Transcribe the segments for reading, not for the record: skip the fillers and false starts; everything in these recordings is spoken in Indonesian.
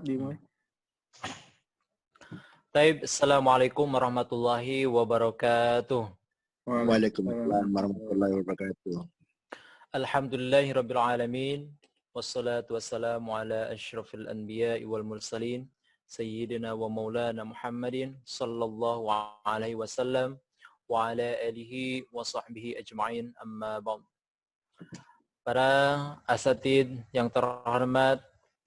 dimulai. Taib, assalamualaikum warahmatullahi wabarakatuh. Waalaikumsalam warahmatullahi wabarakatuh. Alhamdulillahirabbil alamin wassalatu wassalamu ala asyrafil anbiya'i wal mursalin sayyidina wa maulana Muhammadin sallallahu alaihi wasallam wa ala alihi wa sahbihi ajma'in, amma ba'd. Para asatid yang terhormat,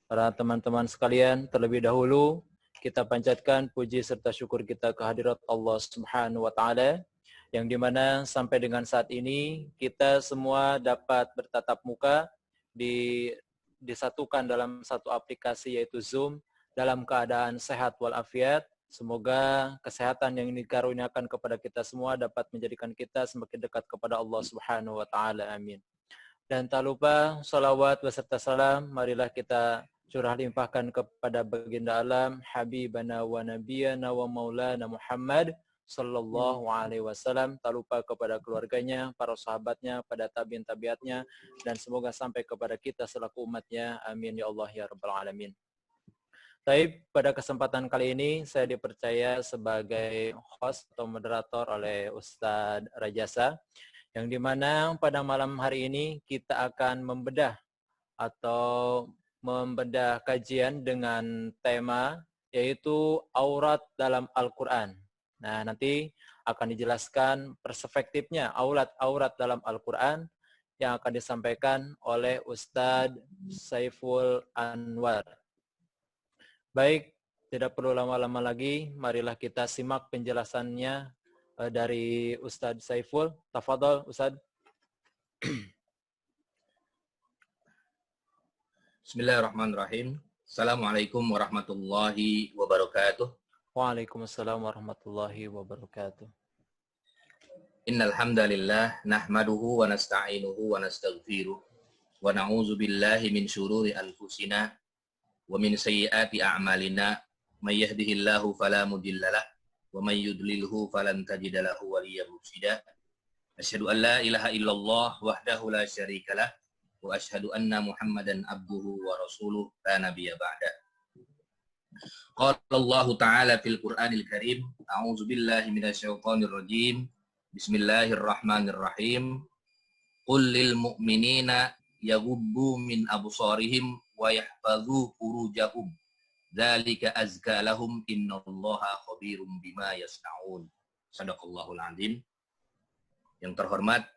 para teman-teman sekalian, terlebih dahulu kita panjatkan puji serta syukur kita kehadirat Allah Subhanahu wa taala yang dimana sampai dengan saat ini kita semua dapat bertatap muka disatukan dalam satu aplikasi yaitu Zoom dalam keadaan sehat walafiat. Semoga kesehatan yang dikaruniakan kepada kita semua dapat menjadikan kita semakin dekat kepada Allah Subhanahu wa taala. Amin. Dan tak lupa salawat beserta salam marilah kita curah limpahkan kepada baginda alam habibana wa nabiyana wa maulana Muhammad sallallahu alaihi wasallam, tak lupa kepada keluarganya, para sahabatnya, pada tabi'in tabiatnya, dan semoga sampai kepada kita selaku umatnya. Amin ya Allah ya rabbal alamin. Baik, pada kesempatan kali ini saya dipercaya sebagai host atau moderator oleh Ustadz Rajasa, yang dimana pada malam hari ini kita akan membedah kajian dengan tema yaitu aurat dalam Al-Quran. Nah, nanti akan dijelaskan perspektifnya aurat dalam Al-Quran yang akan disampaikan oleh Ustadz Saiful Anwar. Baik, tidak perlu lama-lama lagi, marilah kita simak penjelasannya dari Ustadz Saiful. Tafadhol, Ustadz. Bismillahirrahmanirrahim. Assalamualaikum warahmatullahi wabarakatuh. Waalaikumsalam warahmatullahi wabarakatuh. Innal hamdalillah nahmaduhu wa nasta'inuhu wa nastaghfiruh wa na'udzu billahi min syururi anfusina wa min sayyiati a'malina may yahdihillahu fala mudhillalah wa may yudlilhu falan tajida lahu waliyyan mursyida. Asyhadu an la ilaha illallah wahdahu la syarikalah wa asyhadu anna Muhammadan abduhu wa rasuluh la nabiyya ba'da. Qala Allah Ta'ala fil Qur'anil Karim, a'udzu billahi minasyaitonir rajim. Bismillahirrahmanirrahim. Qul lil mu'minina yaghuddu min absarihim wa yahfazu furujahum. Dzalika azka lahum innallaha khabirum bima yasnaun. Shadaqallahul azim. Yang terhormat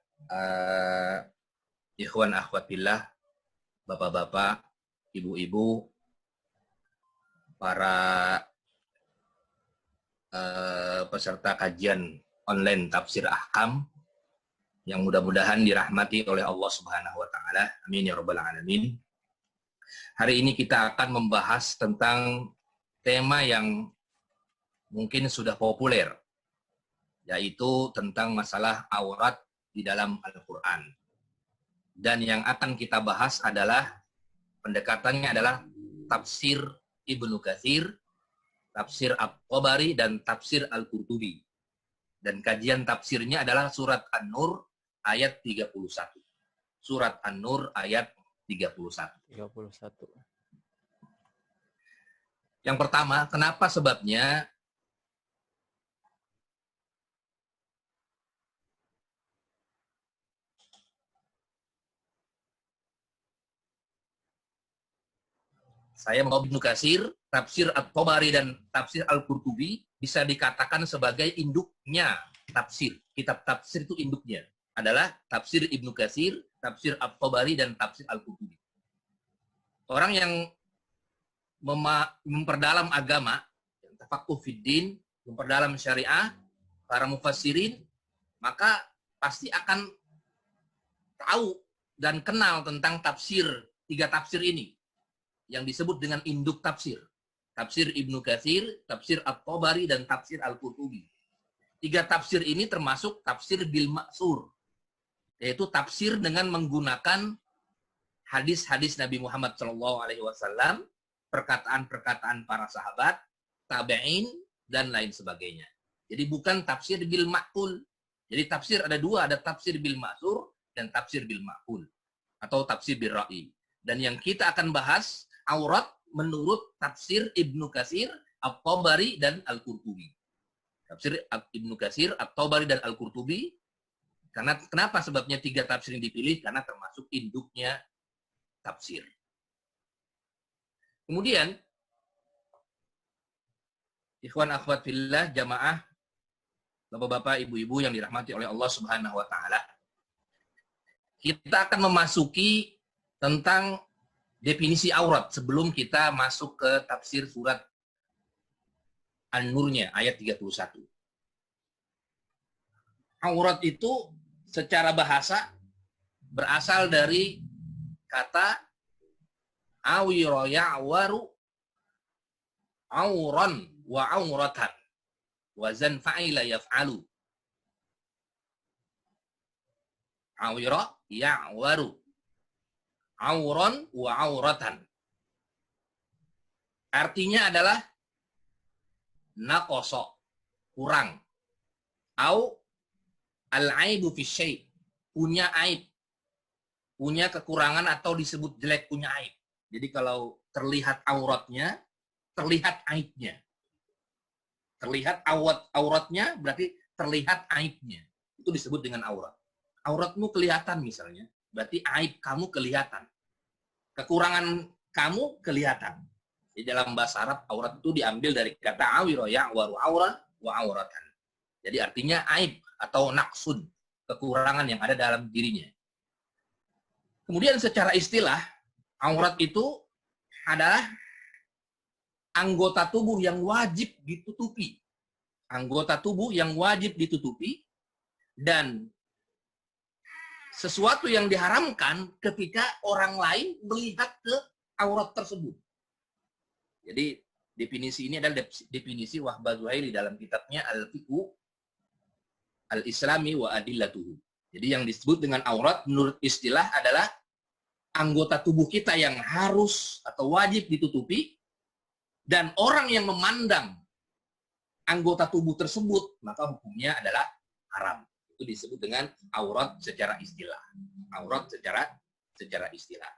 ikhwan akhwat billah, bapak-bapak, ibu-ibu, para peserta kajian online tafsir ahkam yang mudah-mudahan dirahmati oleh Allah Subhanahu wa taala. Amin ya rabbal alamin. Hari ini kita akan membahas tentang tema yang mungkin sudah populer, yaitu tentang masalah aurat di dalam Al-Qur'an. Dan yang akan kita bahas adalah pendekatannya adalah tafsir Ibnu Katsir, tafsir At-Tabari, dan tafsir Al-Qurtubi. Dan kajian tafsirnya adalah surat An-Nur ayat 31. Surat An-Nur ayat 31. Yang pertama, kenapa sebabnya saya mau Ibnu Katsir, tafsir At-Tabari, dan tafsir Al-Qurtubi bisa dikatakan sebagai induknya tafsir. Kitab tafsir itu induknya adalah tafsir Ibnu Katsir, tafsir At-Tabari, dan tafsir Al-Qurtubi. Orang yang memperdalam agama, tafaqquh fiddin, memperdalam syariah, para mufassirin, maka pasti akan tahu dan kenal tentang tafsir, tiga tafsir ini yang disebut dengan induk tafsir. Tafsir Ibnu Katsir, tafsir At-Tabari, dan tafsir Al-Qurtubi. Tiga tafsir ini termasuk tafsir bil ma'sur, yaitu tafsir dengan menggunakan hadis-hadis Nabi Muhammad SAW, perkataan-perkataan para sahabat, tabi'in, dan lain sebagainya. Jadi bukan tafsir bil ma'qul. Jadi tafsir ada dua, ada tafsir bil ma'sur dan tafsir bil ma'qul, atau tafsir bil ra'i. Dan yang kita akan bahas aurat menurut tafsir Ibnu Katsir, At-Tabari, dan Al-Qurtubi. Tafsir Ibnu Katsir, At-Tabari, dan Al-Qurtubi. Karena kenapa sebabnya 3 tafsir yang dipilih? Karena termasuk induknya tafsir. Kemudian, ikhwan akhwat fillah, jamaah, bapak-bapak, ibu-ibu yang dirahmati oleh Allah Subhanahu wa taala. Kita akan memasuki tentang definisi aurat sebelum kita masuk ke tafsir surat An-Nurnya ayat 31. Aurat itu secara bahasa berasal dari kata awira ya'waru auran wa auratan wazan fa'ila yaf'alu. Awira ya'waru auran wa auratan. Artinya adalah naqasa, kurang. Au al-aibu fi syai', punya aib. Punya kekurangan atau disebut jelek, punya aib. Jadi kalau terlihat auratnya, terlihat aibnya. Terlihat auratnya berarti terlihat aibnya. Itu disebut dengan aurat. Auratmu kelihatan misalnya, berarti aib kamu kelihatan. Kekurangan kamu kelihatan. Di dalam bahasa Arab, aurat itu diambil dari kata awira ya'waru auran wa auratan. Jadi artinya aib atau naqsun, kekurangan yang ada dalam dirinya. Kemudian secara istilah, aurat itu adalah anggota tubuh yang wajib ditutupi. Anggota tubuh yang wajib ditutupi dan sesuatu yang diharamkan ketika orang lain melihat ke aurat tersebut. Jadi definisi ini adalah definisi Wahbah Zuhaili dalam kitabnya Al-Fiqhu Al-Islami wa Adillatuhu. Jadi yang disebut dengan aurat menurut istilah adalah anggota tubuh kita yang harus atau wajib ditutupi, dan orang yang memandang anggota tubuh tersebut maka hukumnya adalah haram. Itu disebut dengan aurat secara istilah. Aurat secara istilah.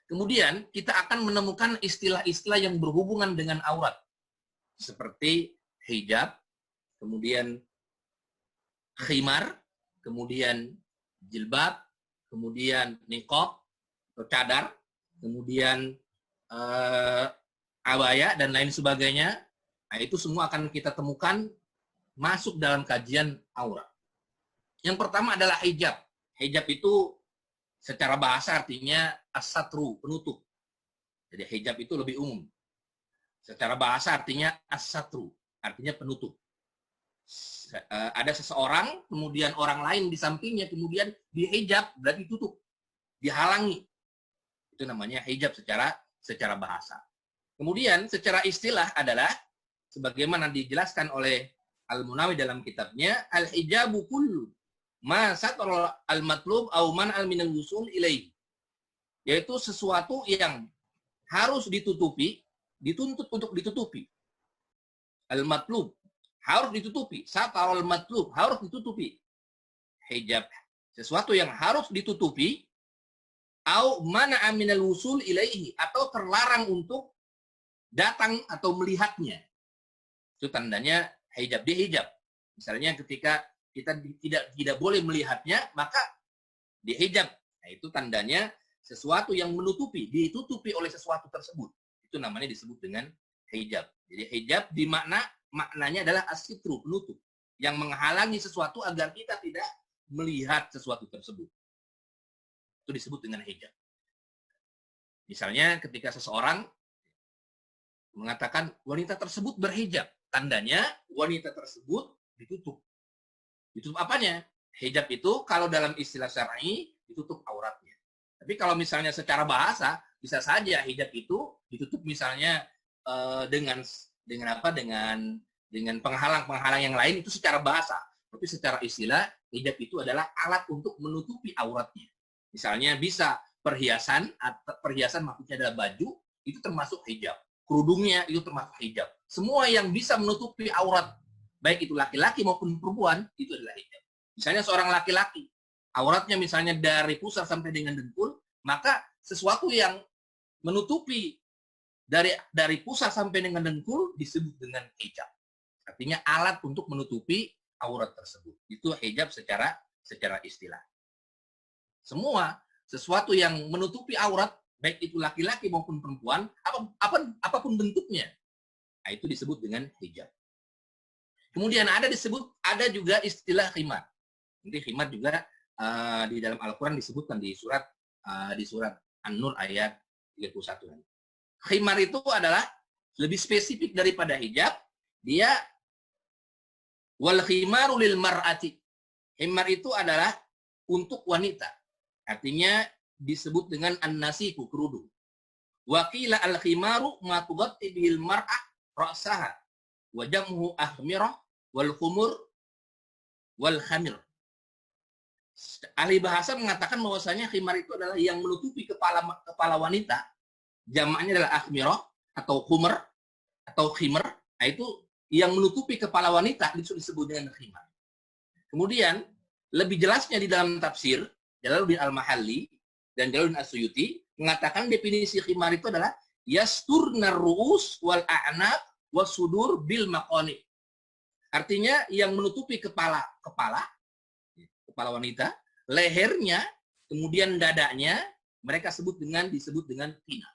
Kemudian kita akan menemukan istilah-istilah yang berhubungan dengan aurat. Seperti hijab, kemudian khimar, kemudian jilbab, kemudian niqab atau cadar, kemudian abaya, dan lain sebagainya. Nah, itu semua akan kita temukan masuk dalam kajian aurat. Yang pertama adalah hijab. Hijab itu secara bahasa artinya as-satru, penutup. Jadi hijab itu lebih umum. Secara bahasa artinya as-satru, artinya penutup. Ada seseorang, kemudian orang lain di sampingnya, kemudian dihijab, berarti tutup, dihalangi. Itu namanya hijab secara bahasa. Kemudian secara istilah adalah sebagaimana dijelaskan oleh Al-Munawi dalam kitabnya, al-hijabu kullu ma satara al-matlub aw man al-minal wusul ilaihi. Yaitu sesuatu yang harus ditutupi, dituntut untuk ditutupi. Al-matlub harus ditutupi, satara al-matlub harus ditutupi. Hijab sesuatu yang harus ditutupi, au mana aminal wusul ilaihi, atau terlarang untuk datang atau melihatnya. Itu tandanya hijab, dihijab. Misalnya ketika kita tidak boleh melihatnya, maka dihijab. Nah, itu tandanya sesuatu yang menutupi, ditutupi oleh sesuatu tersebut. Itu namanya disebut dengan hijab. Jadi hijab maknanya adalah as-sitru, penutup, yang menghalangi sesuatu agar kita tidak melihat sesuatu tersebut. Itu disebut dengan hijab. Misalnya ketika seseorang mengatakan wanita tersebut berhijab, tandanya wanita tersebut ditutup. Ditutup apanya? Hijab itu kalau dalam istilah syar'i ditutup auratnya. Tapi kalau misalnya secara bahasa bisa saja hijab itu ditutup misalnya dengan penghalang-penghalang yang lain, itu secara bahasa. Tapi secara istilah hijab itu adalah alat untuk menutupi auratnya. Misalnya bisa perhiasan maksudnya adalah baju, itu termasuk hijab. Kerudungnya itu termasuk hijab. Semua yang bisa menutupi aurat, baik itu laki-laki maupun perempuan, itu adalah hijab. Misalnya seorang laki-laki, auratnya misalnya dari pusar sampai dengan dengkul, maka sesuatu yang menutupi dari pusat sampai dengan dengkul disebut dengan hijab. Artinya alat untuk menutupi aurat tersebut. Itu hijab secara istilah. Semua sesuatu yang menutupi aurat, baik itu laki-laki maupun perempuan, apapun bentuknya, nah, itu disebut dengan hijab. Kemudian ada juga istilah khimar. Nanti khimar juga di dalam Al-Quran disebutkan di surat An-Nur ayat 31. Khimar itu adalah lebih spesifik daripada hijab. Dia wal khimaru lil mar'ati. Khimar itu adalah untuk wanita. Artinya disebut dengan an-nasiku, kerudung. Wa qila al-khimaru ma tughatti bil mar'ah ra'saha wa jam'u ahmirah wal khumur wal khamir. Ahli bahasa mengatakan bahwasanya khimar itu adalah yang menutupi kepala wanita. Jamaknya adalah ahmirah atau khumr atau khimar. Nah, itu yang menutupi kepala wanita itu disebut dengan khimar. Kemudian lebih jelasnya di dalam tafsir Jalaluddin Al-Mahalli dan Jalaluddin As-Suyuti mengatakan definisi khimar itu adalah yasturnar ru'us wal a'naq wasudur bil maqani. Artinya yang menutupi kepala wanita, lehernya, kemudian dadanya, mereka disebut dengan khina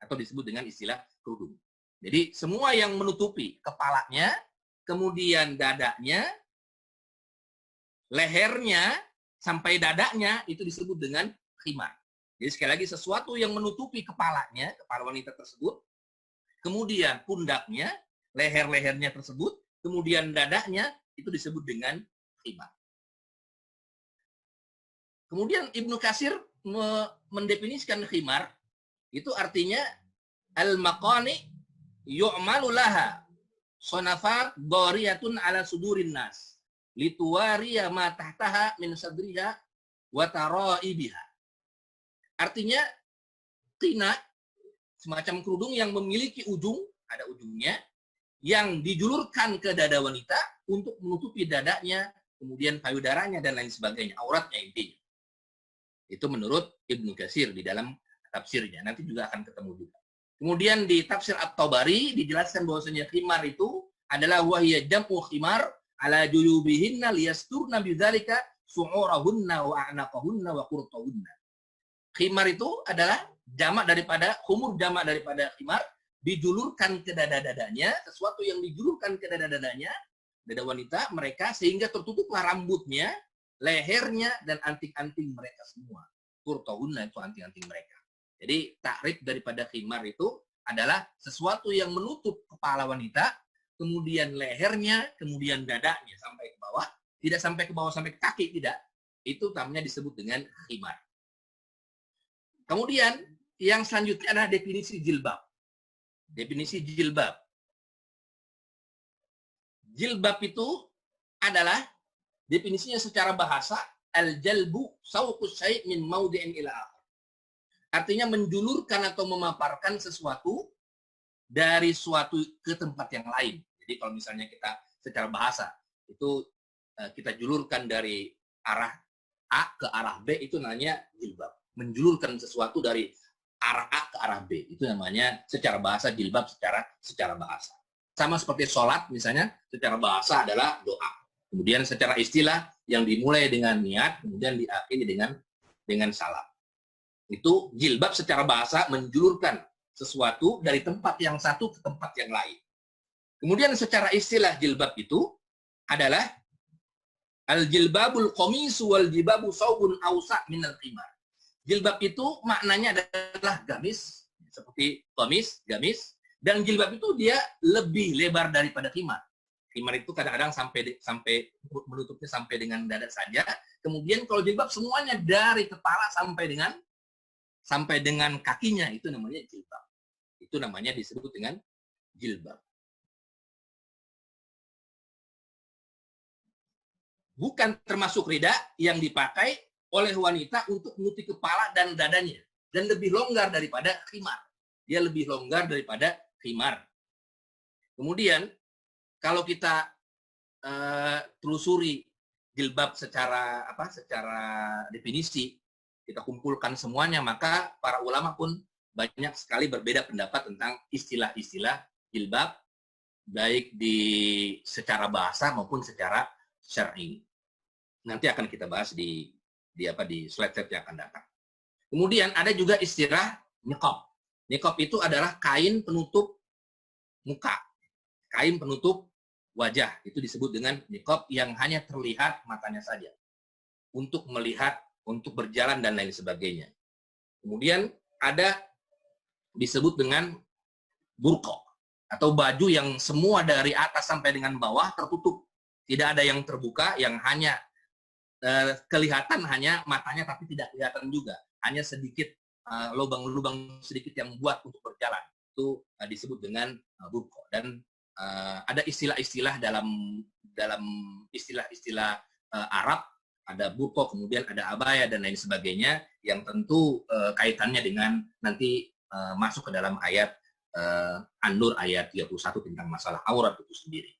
atau disebut dengan istilah kerudung. Jadi semua yang menutupi kepalanya, kemudian dadanya, lehernya sampai dadanya itu disebut dengan khimar. Jadi sekali lagi sesuatu yang menutupi kepala wanita tersebut, kemudian pundaknya, leher-lehernya tersebut, kemudian dadanya itu disebut dengan khimar. Kemudian Ibnu Katsir mendefinisikan khimar itu artinya al-maqani yu'malu laha sonafat dariyatun ala sudurin nas lituwariya ma tahtaha min sadriha wa taraibiha. Artinya khina semacam kerudung yang memiliki ujung, ada ujungnya yang dijulurkan ke dada wanita untuk menutupi dadanya, kemudian payudaranya dan lain sebagainya, auratnya intinya. Itu menurut Ibnu Katsir di dalam tafsirnya. Nanti juga akan ketemu juga. Kemudian di tafsir At-Tabari dijelaskan bahwasanya khimar itu adalah wahiyya jam'u khimar ala juyubihinna liyasturna bidzalika su'urahunna wa a'naqahunna wa qurtahunna. Khimar itu adalah jamak daripada khumur, jamak daripada khimar, dijulurkan ke dada-dadanya, sesuatu yang dijulurkan ke dada-dadanya, dada wanita mereka, sehingga tertutuplah rambutnya, lehernya, dan anting-anting mereka semua. Qurtahunna itu anting-anting mereka. Jadi takrif daripada khimar itu adalah sesuatu yang menutup kepala wanita, kemudian lehernya, kemudian dadanya sampai ke bawah, tidak sampai ke bawah sampai ke kaki, tidak. Itu namanya disebut dengan khimar. Kemudian yang selanjutnya adalah definisi jilbab. Definisi jilbab. Jilbab itu adalah definisinya secara bahasa al-jalbu sawqus syai' min maudi'in ila akhar. Artinya menjulurkan atau memaparkan sesuatu dari suatu ke tempat yang lain. Jadi kalau misalnya kita secara bahasa itu kita julurkan dari arah A ke arah B, itu namanya jilbab. Menjulurkan sesuatu dari arah A ke arah B, itu namanya secara bahasa jilbab secara bahasa. Sama seperti sholat misalnya, secara bahasa adalah doa. Kemudian secara istilah yang dimulai dengan niat, kemudian diakhiri dengan salam. Itu jilbab secara bahasa menjulurkan sesuatu dari tempat yang satu ke tempat yang lain. Kemudian secara istilah jilbab itu adalah al-jilbabul qamisu wal jilbabu saubun awsa' minal khimar. Jilbab itu maknanya adalah gamis, seperti gamis, dan jilbab itu dia lebih lebar daripada khimar. Khimar itu kadang-kadang sampai menutupnya sampai dengan dada saja. Kemudian kalau jilbab semuanya dari kepala sampai dengan kakinya, itu namanya jilbab. Itu namanya disebut dengan jilbab. Bukan termasuk rida yang dipakai oleh wanita untuk menutupi kepala dan dadanya. Dan lebih longgar daripada khimar. Dia lebih longgar daripada khimar. Kemudian, kalau kita telusuri jilbab secara definisi, kita kumpulkan semuanya, maka para ulama pun banyak sekali berbeda pendapat tentang istilah-istilah jilbab, baik secara bahasa maupun secara syar'i. Nanti akan kita bahas di slide-slide yang akan datang. Kemudian ada juga istilah niqab. Niqab itu adalah kain penutup muka, kain penutup wajah. Itu disebut dengan niqab yang hanya terlihat matanya saja. Untuk melihat, untuk berjalan, dan lain sebagainya. Kemudian ada disebut dengan burqa, atau baju yang semua dari atas sampai dengan bawah tertutup. Tidak ada yang terbuka, yang hanya kelihatan hanya matanya, tapi tidak kelihatan juga. Hanya sedikit lubang-lubang sedikit yang buat untuk berjalan. Itu disebut dengan burqa. Dan ada istilah-istilah dalam istilah-istilah Arab, ada burqa, kemudian ada abaya, dan lain sebagainya, yang tentu kaitannya dengan nanti masuk ke dalam ayat An-Nur ayat 31 tentang masalah aurat itu sendiri.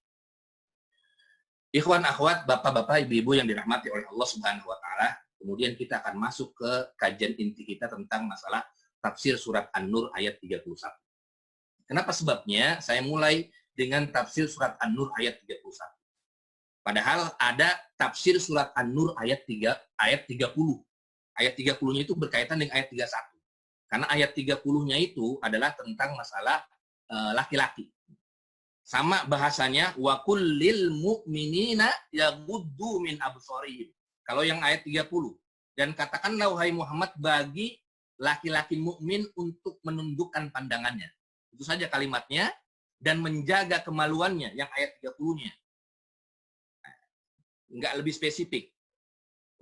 Ikhwan, akhwat, bapak-bapak, ibu-ibu yang dirahmati oleh Allah Subhanahu wa taala, kemudian kita akan masuk ke kajian inti kita tentang masalah tafsir surat An-Nur ayat 31. Kenapa sebabnya saya mulai dengan tafsir surat An-Nur ayat 31? Padahal ada tafsir surat An-Nur ayat 30. Ayat 30-nya itu berkaitan dengan ayat 31. Karena ayat 30-nya itu adalah tentang masalah laki-laki. Sama bahasanya, wa kullil mu'minina yaghuddu min absarihim. Kalau yang ayat 30. Dan katakanlah wahai Muhammad bagi laki-laki mukmin untuk menundukkan pandangannya. Itu saja kalimatnya, dan menjaga kemaluannya, yang ayat 30-nya. Enggak lebih spesifik.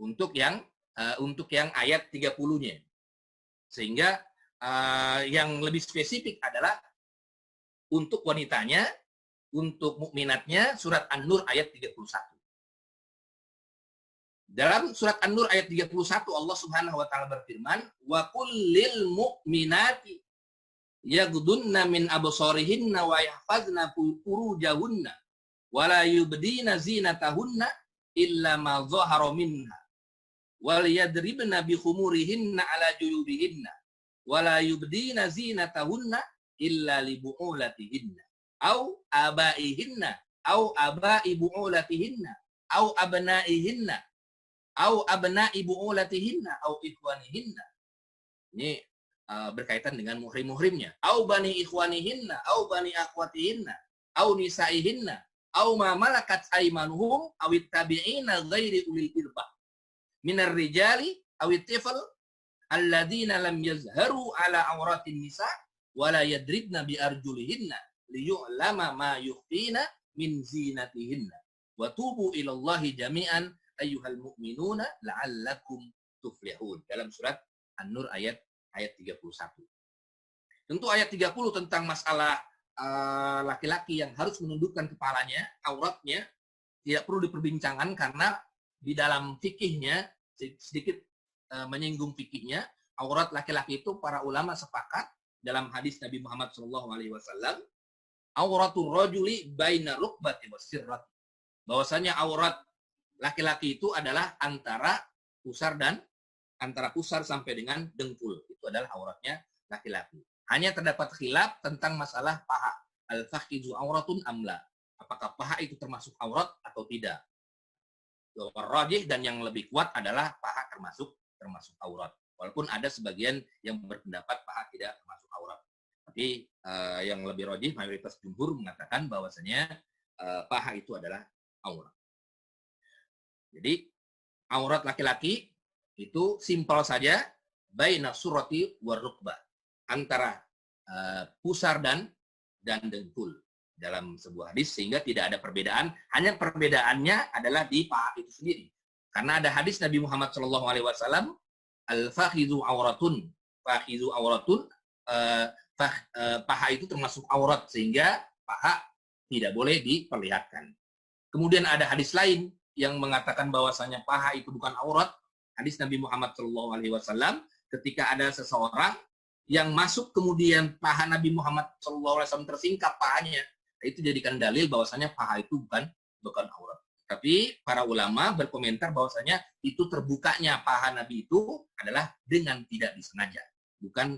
Untuk yang ayat 30-nya. Sehingga yang lebih spesifik adalah untuk wanitanya, untuk mukminatnya, surat An-Nur ayat 31. Dalam surat An-Nur ayat 31 Allah Subhanahu wa taala berfirman, "Wa kullil mu'minati yaghdunna min absarihinna wa yahfazna furujahunna wa la yubdina zinatahunna illa ma dhahara minha. Wal yadribna bi khumurihinna ala juyubihinna wala yubdina zinatahunna illa li bu'ulatihinna au abaihinna au abai bu'ulatihinna au abnaihinna au abnai bu'ulatihinna au ikhwanihinna." Ini berkaitan dengan muhrim-muhrimnya. Au bani ikhwanihinna au bani akhwatihinna au nisaihinna au ma malakat aymanuhum au ittabi'ina ghairi ulil irbah minar rijali awit tifal alladzina lam yazharu ala auratin nisa wala yadribna bi arjulihinna liyu'lama ma yukhfina min zinatihinna wa tubu ilallahi jami'an ayyuhal mu'minuna la'allakum tuflihun. Dalam surat An-Nur ayat 31. Tentu ayat 30 tentang masalah laki-laki yang harus menundukkan kepalanya, auratnya, tidak perlu diperbincangkan karena di dalam fikihnya, sedikit menyinggung fikihnya, aurat laki-laki itu para ulama sepakat dalam hadis Nabi Muhammad SAW, auratul rajuli baina rukbati wasirrat. Bahwasanya aurat laki-laki itu adalah antara pusar sampai dengan dengkul. Itu adalah auratnya laki-laki. Hanya terdapat khilaf tentang masalah paha. Al-fakhizu auratun amla. Apakah paha itu termasuk aurat atau tidak? Rajih dan yang lebih kuat adalah paha termasuk aurat. Walaupun ada sebagian yang berpendapat paha tidak termasuk aurat. Tapi yang lebih rajih, mayoritas jumhur mengatakan bahwasanya paha itu adalah aurat. Jadi aurat laki-laki itu simpel saja, baina surati war rukbah, antara pusar dan dengkul dalam sebuah hadis, sehingga tidak ada perbedaan. Hanya perbedaannya adalah di paha itu sendiri. Karena ada hadis Nabi Muhammad SAW, al-fakhizu auratun, paha itu termasuk aurat, sehingga paha tidak boleh diperlihatkan. Kemudian ada hadis lain yang mengatakan bahwasanya paha itu bukan aurat. Hadis Nabi Muhammad SAW, ketika ada seseorang yang masuk kemudian paha Nabi Muhammad SAW tersingkap pahanya, itu jadikan dalil bahwasanya paha itu bukan aurat. Tapi para ulama berkomentar bahwasanya itu terbukanya paha Nabi itu adalah dengan tidak disengaja, bukan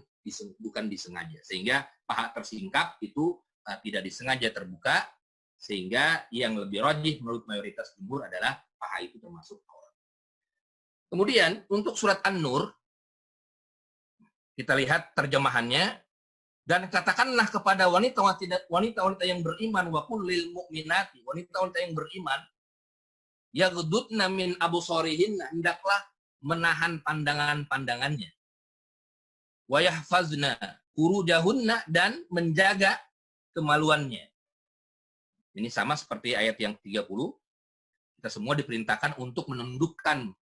bukan disengaja. Sehingga paha tersingkap itu tidak disengaja terbuka, sehingga yang lebih rajih menurut mayoritas jumhur adalah paha itu termasuk aurat. Kemudian untuk surat An-Nur, kita lihat terjemahannya, dan katakanlah kepada wanita-wanita yang beriman, wa qul lil mu'minati, wanita-wanita yang beriman, yaghdudna min absarihinna, hendaklah menahan pandangan-pandangannya. Wa yahfazna furujahunna, dan menjaga kemaluannya. Ini sama seperti ayat yang 30. Kita semua diperintahkan untuk menundukkan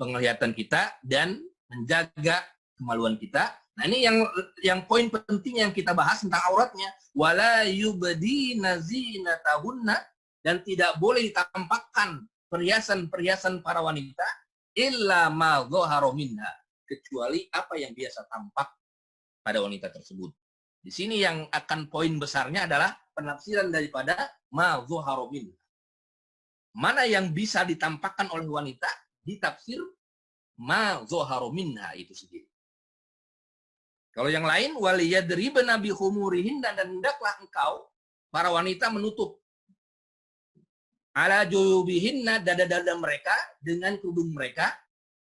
penglihatan kita dan menjaga kemaluan kita. Nah, ini yang poin penting yang kita bahas tentang auratnya. Wala yubdina zinatahunna, dan tidak boleh ditampakkan perhiasan-perhiasan para wanita illa ma dhahara minha, kecuali apa yang biasa tampak pada wanita tersebut. Di sini yang akan poin besarnya adalah penafsiran daripada ma dhahara minha. Mana yang bisa ditampakkan oleh wanita ditafsir ma dhahara minha itu sendiri. Kalau yang lain, waliyadribna bi khumurihin, dan hendaklah engkau para wanita menutup ala juyubihinna, dada-dada mereka dengan kerudung mereka,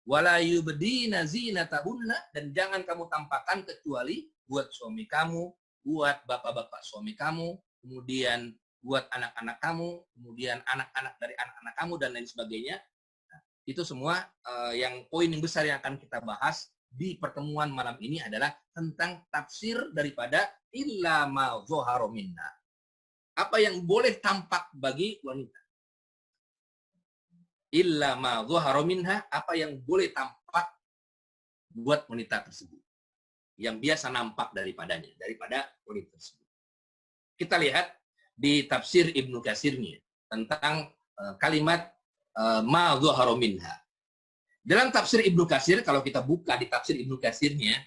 wala yubdina zinatahunna, dan jangan kamu tampakkan kecuali buat suami kamu, buat bapak-bapak suami kamu, kemudian buat anak-anak kamu, kemudian anak-anak dari anak-anak kamu, dan lain sebagainya. Nah, itu semua yang poin yang besar yang akan kita bahas di pertemuan malam ini adalah tentang tafsir daripada illa ma dhahara minna. Apa yang boleh tampak bagi wanita? Illa ma dhahara minha, apa yang boleh tampak buat wanita tersebut. Yang biasa nampak daripada wanita tersebut. Kita lihat di tafsir Ibnu Katsirnya tentang kalimat ma dhahara minha. Dalam tafsir Ibnu Katsir, kalau kita buka di tafsir Ibnu Katsirnya,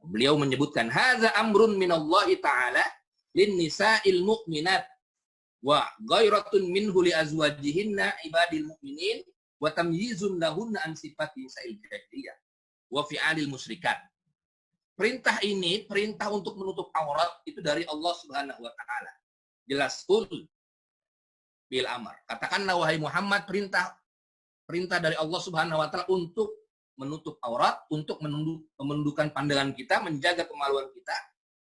beliau menyebutkan hadza amrun minallahi ta'ala lin nisa'il mu'minat wa ghairatun minhu li azwajihinna ibadil mu'minin wa tamyizun lahunna an sifati sa'il jahiliyah wa fi'alil musyrikat. Perintah ini, perintah untuk menutup aurat itu dari Allah Subhanahu wa taala. Jelas bil amar. Katakanlah wahai Muhammad, perintah dari Allah Subhanahu wa taala untuk menutup aurat, untuk menundukkan pandangan kita, menjaga kemaluan kita,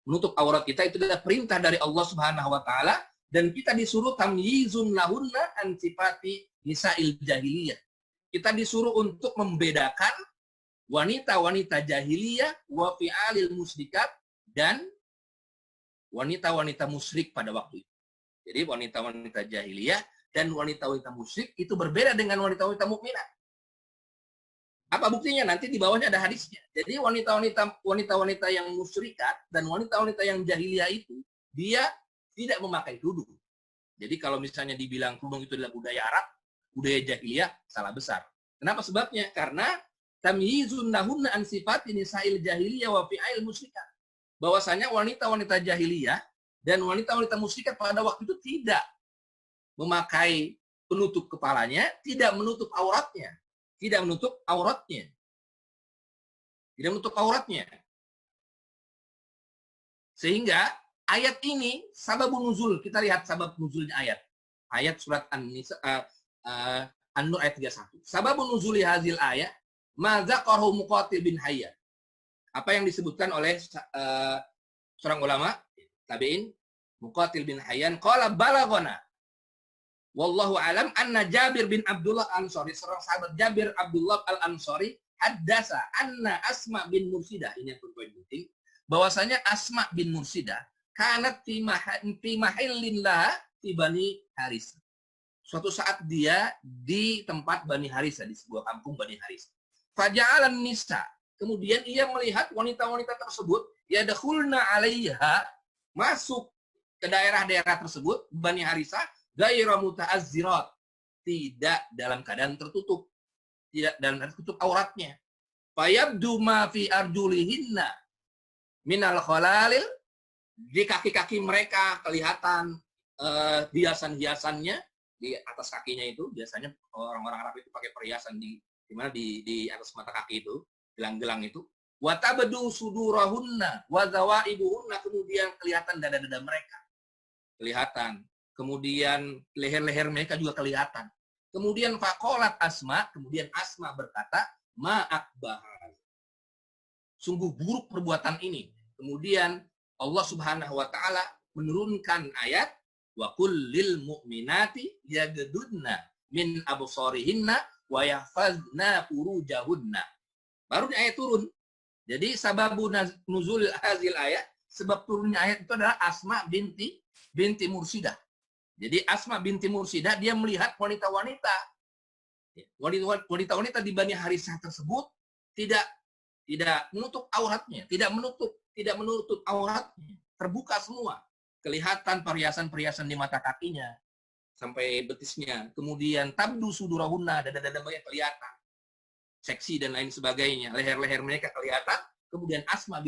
menutup aurat kita, itu adalah perintah dari Allah Subhanahu wa taala, dan kita disuruh tamyizun lahunna an sifati nisa'il jahiliyah. Kita disuruh untuk membedakan wanita-wanita jahiliyah wa fi'alil musyrikat, dan wanita-wanita musyrik pada waktu itu. Jadi wanita-wanita jahiliyah dan wanita-wanita musyrik itu berbeda dengan wanita-wanita mukminat. Apa buktinya? Nanti di bawahnya ada hadisnya. Jadi wanita-wanita yang musyrikat dan wanita-wanita yang jahiliyah itu dia tidak memakai kerudung. Jadi kalau misalnya dibilang kerudung itu adalah budaya Arab, budaya jahiliyah, salah besar. Kenapa sebabnya? Karena tamyizun lahunna an sifati nisa'il jahiliyah wa fi'il musyrikat. Bahwasanya wanita-wanita jahiliyah dan wanita-wanita musyrikat pada waktu itu tidak memakai penutup kepalanya, tidak menutup auratnya. Tidak menutup auratnya. Tidak menutup auratnya. Sehingga ayat ini sababun nuzul. Kita lihat sabab nuzulnya ayat. Ayat surat An-Nur ayat 31. Sababun nuzuli hazil ayat ma dzakarahu Muqatil bin Hayyan. Apa yang disebutkan oleh seorang ulama tabi'in, Muqatil bin Hayyan, qala balaghana wallahu alam anna Jabir bin Abdullah Al-Ansari, seorang sahabat Jabir Abdullah Al-Ansari, haddasa anna Asma bin Mursidah, ini yang poin penting, bahwasanya Asma bin Mursidah kanat fi mahillin laha fi Bani Haris. Suatu saat dia di tempat Bani Haris, di sebuah kampung Bani Haris. Faja'alan nisa, kemudian ia melihat wanita-wanita tersebut yadkhulna 'alaiha, masuk ke daerah-daerah tersebut Bani Harisah, ghairu muta'azzirat, tidak dalam keadaan tertutup, tidak dalam keadaan tertutup auratnya. Fayabdu ma fi arjulihinna minal khalalil, di kaki-kaki mereka kelihatan hiasan-hiasannya di atas kakinya itu. Biasanya orang-orang Arab itu pakai perhiasan di mana di atas mata kaki itu, gelang-gelang itu. Wa tabdu sudurahunna wa zawaibuhunna, kemudian kelihatan dada-dada mereka. Kelihatan. Kemudian leher-leher mereka juga kelihatan. Kemudian faqalat Asma, kemudian Asma berkata, ma akbahal. Sungguh buruk perbuatan ini. Kemudian Allah Subhanahu wa taala menurunkan ayat wa qul lil mu'minati yaghdudna min absarihinna wa yahfazna furujahunna. Baru di ayat turun. Jadi sababu nuzul hazil ayat, sebab turunnya ayat itu adalah Asma binti Mursidah. Jadi Asma binti Mursidah dia melihat wanita-wanita di Bani Harisah tersebut tidak menutup auratnya, tidak menutup auratnya, terbuka semua. Kelihatan perhiasan-perhiasan di mata kakinya sampai betisnya. Kemudian tabdu sudurahunna, dada-dada mereka kelihatan. Seksi dan lain sebagainya. Leher-leher mereka kelihatan. Kemudian Asma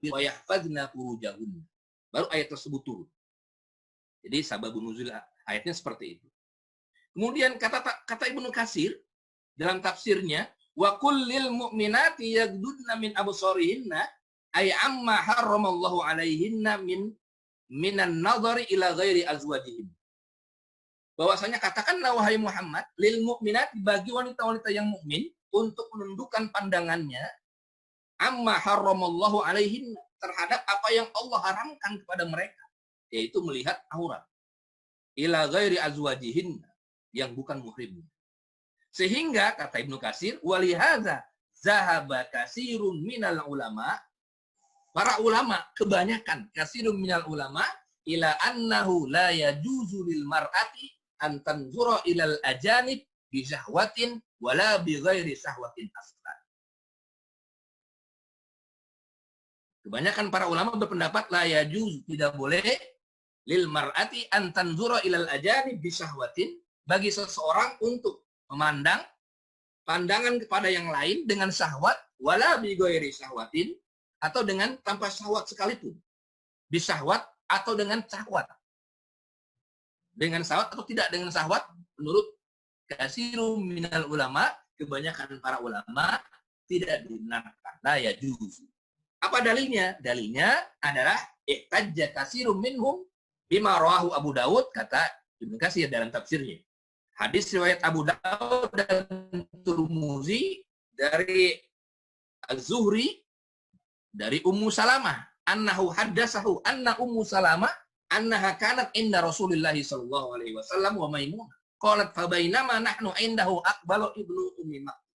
wa yahfazna furujahunna. Baru ayat tersebut turun. Jadi sababun nuzul ayatnya seperti itu. Kemudian kata Ibnu Katsir dalam tafsirnya, wa kullil mu'minati yaghdudna min absarihinna ay amma harramallahu alaihinna minan nadhari ila ghairi azwajihim. Bahwasanya katakanlah wahai Muhammad lil mu'minat, bagi wanita-wanita yang mukmin untuk menundukkan pandangannya amma harramallahu alaihinna, terhadap apa yang Allah haramkan kepada mereka, yaitu melihat aurat, ila ghairi azwajihinna, yang bukan muhrimnya. Sehingga kata Ibnu Katsir, walihadza zahaba katsirun minal ulama, para ulama kebanyakan, katsirun minal ulama ila annahu la yajuzu lil mar'ati an tanzura ilal ajanib bi syahwatin wala bi ghairi syahwatin aslan. Kebanyakan para ulama berpendapat la yajuz, tidak boleh, lil mar'ati an tanzura ilal ajanib bi syahwatin, bagi seseorang untuk memandang pandangan kepada yang lain dengan syahwat, wala bi ghairi syahwatin, atau dengan tanpa syahwat sekalipun. Bi syahwat atau dengan syahwat. Dengan syahwat atau tidak dengan syahwat, menurut katsirun minal ulama, kebanyakan para ulama tidak dibenarkan. La yajuz. Apa dalilnya? Dalilnya adalah ihtajja katsirun minhum bima rawahu Abu Dawud, kata Ibnu Katsir dalam tafsirnya. Hadis riwayat Abu Dawud dan Tirmidzi dari Az-Zuhri dari Ummu Salamah, annahu haddatsahu anna Ummu Salamah annaha kanat inda Rasulillah sallallahu alaihi wasallam wa Maimunah. Qalat fa bainama nahnu indahu aqbalu ibnu Ummi Maktum.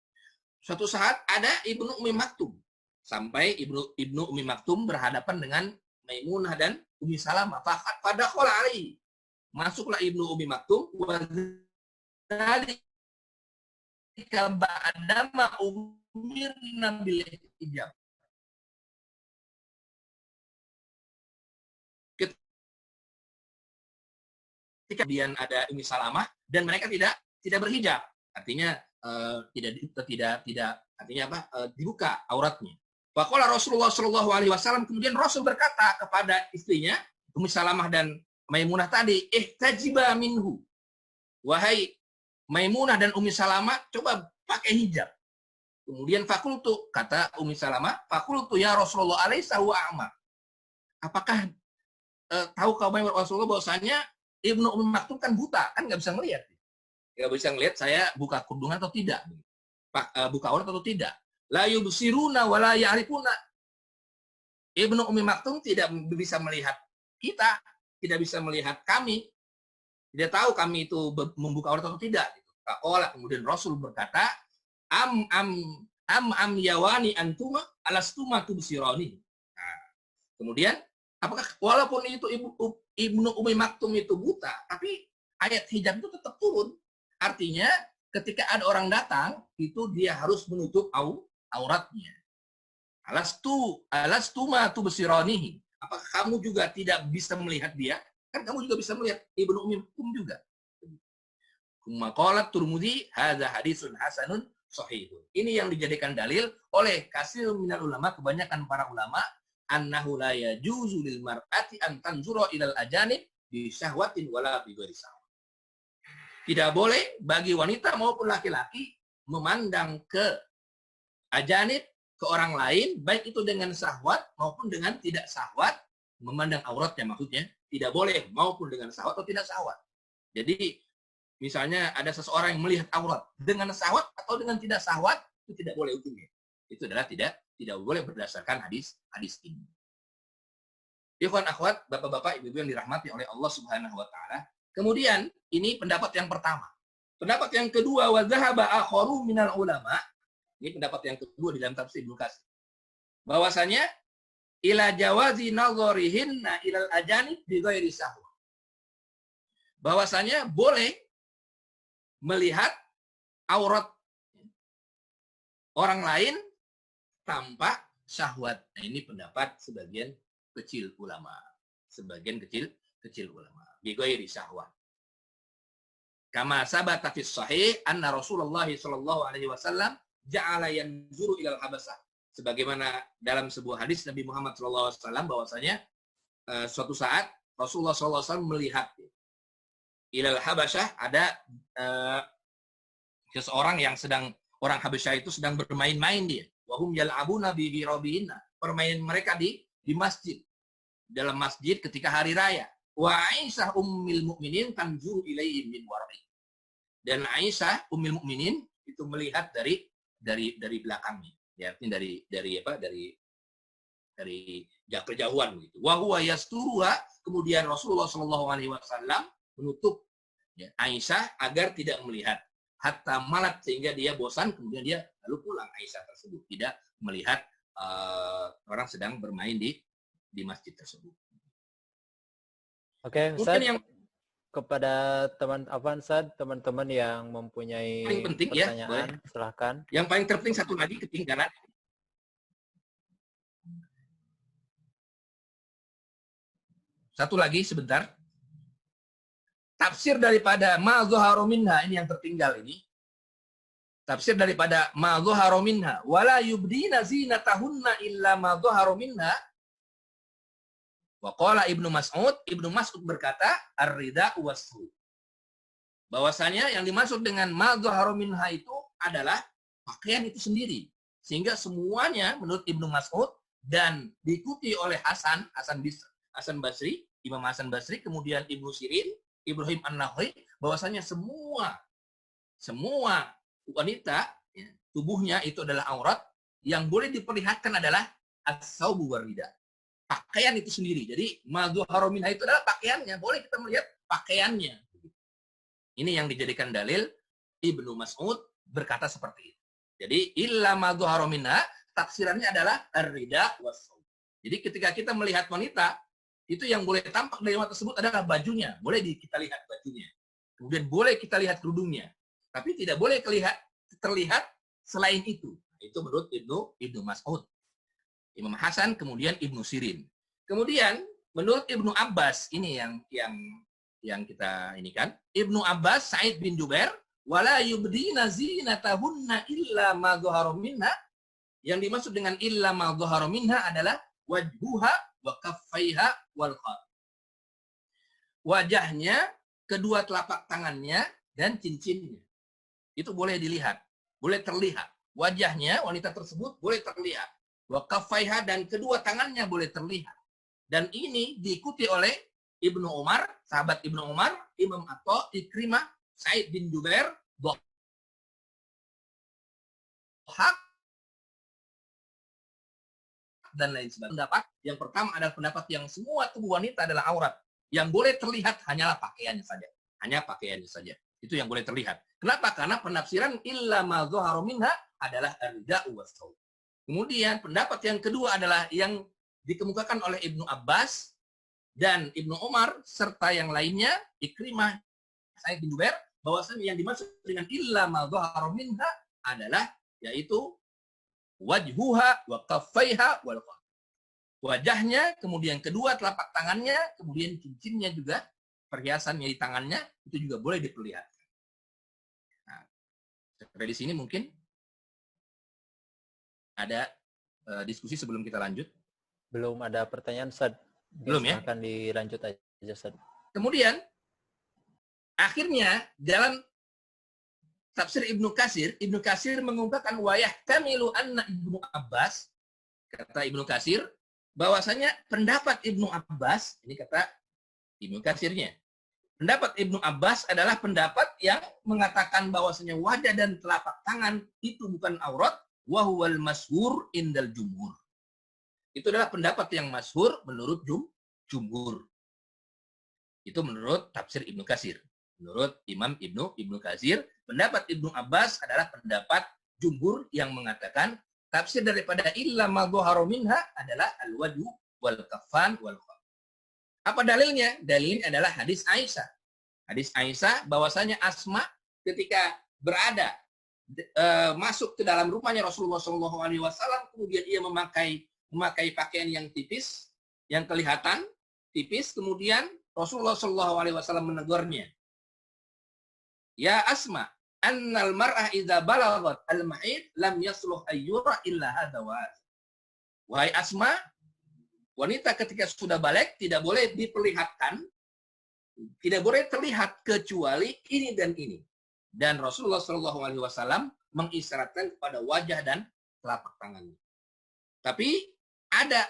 Suatu saat ada Ibnu Ummi Maktum. Sampai Ibnu Ummi Maktum berhadapan dengan Maimunah dan Ummi Salamah. Pada qala alaihi. Masuklah Ibnu Ummi Maktum wa dzalika ba'dama umirna bil hijab. Kemudian ada Ummi Salamah dan mereka tidak berhijab. Artinya tidak artinya apa? Dibuka auratnya. Faqala Rasulullah sallallahu alaihi wasallam, kemudian Rasul berkata kepada istrinya Ummi Salamah dan Maimunah tadi, ihtajiba minhu. Wahai Maimunah dan Ummi Salamah, coba pakai hijab. Kemudian fakultu, kata Ummi Salamah, fakultu ya Rasulullah alaysa huwa a'ma. Apakah tahu kamu Rasulullah bahwasanya Ibnu Ummi Maktum kan buta, kan nggak bisa melihat. Nggak bisa melihat saya buka kerudungan atau tidak. Buka aurat atau tidak. La yubsiruna wa la ya'rifuna. Ibnu Ummi Maktum tidak bisa melihat kita, tidak bisa melihat kami, tidak tahu kami itu membuka aurat atau tidak. Kemudian Rasul berkata, am yawani antuma alastuma tubsirani. Nah, kemudian apakah walaupun itu Ibnu Ummi Maktum itu buta, tapi ayat hijab itu tetap turun. Artinya ketika ada orang datang, itu dia harus menutup auratnya. Alastuma tubsiranihi. Apakah kamu juga tidak bisa melihat dia? Kan kamu juga bisa melihat Ibnu Ummi Maktum juga. Maqalat Tirmidzi, hadza hadisun hasanun sahihun. Ini yang dijadikan dalil oleh katsir minal ulama, kebanyakan para ulama, annahu la yajuzu lil mar'ati an tanzura ilal ajanib bi syahwatin wala bi ghairi syahwat. Tidak boleh bagi wanita maupun laki-laki memandang ke ajanib, ke orang lain, baik itu dengan syahwat maupun dengan tidak syahwat, memandang auratnya maksudnya, tidak boleh maupun dengan syahwat atau tidak syahwat. Jadi misalnya ada seseorang yang melihat aurat dengan syahwat atau dengan tidak syahwat, itu tidak boleh hukumnya. Itu adalah tidak boleh berdasarkan hadis ini. Ikhwan akhwat, bapak-bapak, ibu-ibu yang dirahmati oleh Allah Subhanahu wa taala. Kemudian ini pendapat yang pertama. Pendapat yang kedua, wa dzahaba akharu minal ulama. Ini pendapat yang kedua di dalam tafsir Ibnu Katsir. Bahwasanya ila jawazi nazarihinna ilal ajanib bi ghairi syahwat. Bahwasanya boleh melihat aurat orang lain tanpa syahwat. Nah, ini pendapat sebagian kecil ulama. Sebagian kecil ulama. Bi ghairi syahwat. Kama sabata fi sahih anna Rasulullah sallallahu alaihi wasallam ja'ala yanzuru ilal habasah. Sebagaimana dalam sebuah hadis Nabi Muhammad sallallahu alaihi wasallam bahwasanya suatu saat Rasulullah sallallahu alaihi wasallam melihat ilal habasyah ada seseorang yang sedang orang Habasyah itu sedang bermain-main dia. Wahum yal'abuna bi ghirabihinna. Permainan mereka di masjid. Dalam masjid ketika hari raya. Wa Aisyah ummul mukminin tanzuru ilaihim min wara'i. Dan Aisyah ummul mukminin itu melihat dari belakangnya. Ya, artinya dari kejauhan gitu. Wa huwa yasturuha, kemudian Rasulullah sallallahu alaihi wasallam menutup ya, Aisyah agar tidak melihat. Hatta malat sehingga dia bosan, kemudian dia lalu pulang. Aisyah tersebut tidak melihat orang sedang bermain di masjid tersebut. Oke, Mungkin Ustaz, yang kepada teman-teman yang mempunyai paling penting pertanyaan, ya, silahkan. yang paling terpenting satu lagi ketinggalan. Satu lagi sebentar. Tafsir daripada ma zuharu minha, ini yang tertinggal ini. Tafsir daripada ma zuharu minha wala yubdina zinatahunna illa ma zuharu minha. Wa qala Ibnu Mas'ud berkata ar-ridha wasru. Bahwasanya yang dimaksud dengan ma zuharu minha itu adalah pakaian itu sendiri. Sehingga semuanya menurut Ibnu Mas'ud dan diikuti oleh Hasan Basri, Imam Hasan Basri, kemudian Ibnu Sirin, Ibrahim An-Nakhai, bahwasanya semua wanita ya, tubuhnya itu adalah aurat, yang boleh diperlihatkan adalah as-saubu warida. Pakaian itu sendiri. Jadi madzuharu minha itu adalah pakaiannya, boleh kita melihat pakaiannya. Ini yang dijadikan dalil Ibnu Mas'ud berkata seperti itu. Jadi illa madzuharu minha, tafsirannya adalah ar-rida was-saub. Jadi ketika kita melihat wanita, itu yang boleh tampak dari wanita tersebut adalah bajunya. Boleh kita lihat bajunya. Kemudian boleh kita lihat kerudungnya. Tapi tidak boleh terlihat selain itu. Itu menurut Ibnu Mas'ud. Imam Hasan, kemudian Ibnu Sirin. Kemudian menurut Ibnu Abbas, ini yang kita ini kan. Ibnu Abbas, Sa'id bin Jubair, wala yubdina zinatahunna illa ma dhuhara minha. Yang dimaksud dengan illa ma dhuhara minha adalah wajhuha wa kaffaiha wal qad. Wajahnya, kedua telapak tangannya dan cincinnya. Itu boleh dilihat, boleh terlihat. Wajahnya wanita tersebut boleh terlihat. Wa kaffaiha dan kedua tangannya boleh terlihat. Dan ini diikuti oleh Ibnu Umar, sahabat Ibnu Umar, Imam Atha, Ikrimah, Sa'id bin Jubair, Dhahak, dan lain sebagainya. Pendapat yang pertama adalah pendapat yang semua tubuh wanita adalah aurat. Yang boleh terlihat hanyalah pakaiannya saja. Hanya pakaiannya saja. Itu yang boleh terlihat. Kenapa? Karena penafsiran illa ma dhuhara minha adalah ar-rida'u was-saub. Kemudian pendapat yang kedua adalah yang dikemukakan oleh Ibnu Abbas dan Ibnu Umar serta yang lainnya, Ikrimah, Sa'id bin Jubair, bahwasanya yang dimaksud dengan illa ma dhuhara minha adalah yaitu wajhuha wa kaffaiha wal qad. Wajahnya, kemudian kedua telapak tangannya, kemudian cincinnya juga, perhiasannya di tangannya, itu juga boleh diperlihatkan. Nah, sampai di sini mungkin ada diskusi sebelum kita lanjut. Belum ada pertanyaan, Ustaz. Belum ya? Silahkan dilanjut aja, Ustaz. Kemudian, akhirnya dalam tafsir Ibnu Katsir mengungkapkan wa yahtamilu anna Ibnu Abbas, kata Ibnu Katsir, bahwasanya pendapat Ibnu Abbas, ini kata Ibnu Katsirnya, pendapat Ibnu Abbas adalah pendapat yang mengatakan bahwasanya wajah dan telapak tangan itu bukan aurat, wa huwal masyhur indal jumhur. Itu adalah pendapat yang masyhur menurut jumhur. Itu menurut tafsir Ibnu Katsir. Menurut Imam Ibnu Katsir, pendapat Ibnu Abbas adalah pendapat jumhur yang mengatakan tafsir daripada illa ma dhahara minha adalah al-wajhu wal kaffan wal khaf. Apa dalilnya? Dalilnya adalah hadis Aisyah. Hadis Aisyah bahwasanya Asma ketika berada masuk ke dalam rumahnya Rasulullah SAW, kemudian ia memakai pakaian yang tipis, yang kelihatan tipis, kemudian Rasulullah SAW menegurnya. Ya Asma, annal mar'ah idza balagat al-ma'id lam yasluh ayyura illa hadha wa hadha. Wahai Asma, wanita ketika sudah balik tidak boleh diperlihatkan, tidak boleh terlihat kecuali ini dan ini. Dan Rasulullah SAW mengisyaratkan kepada wajah dan telapak tangannya. Tapi ada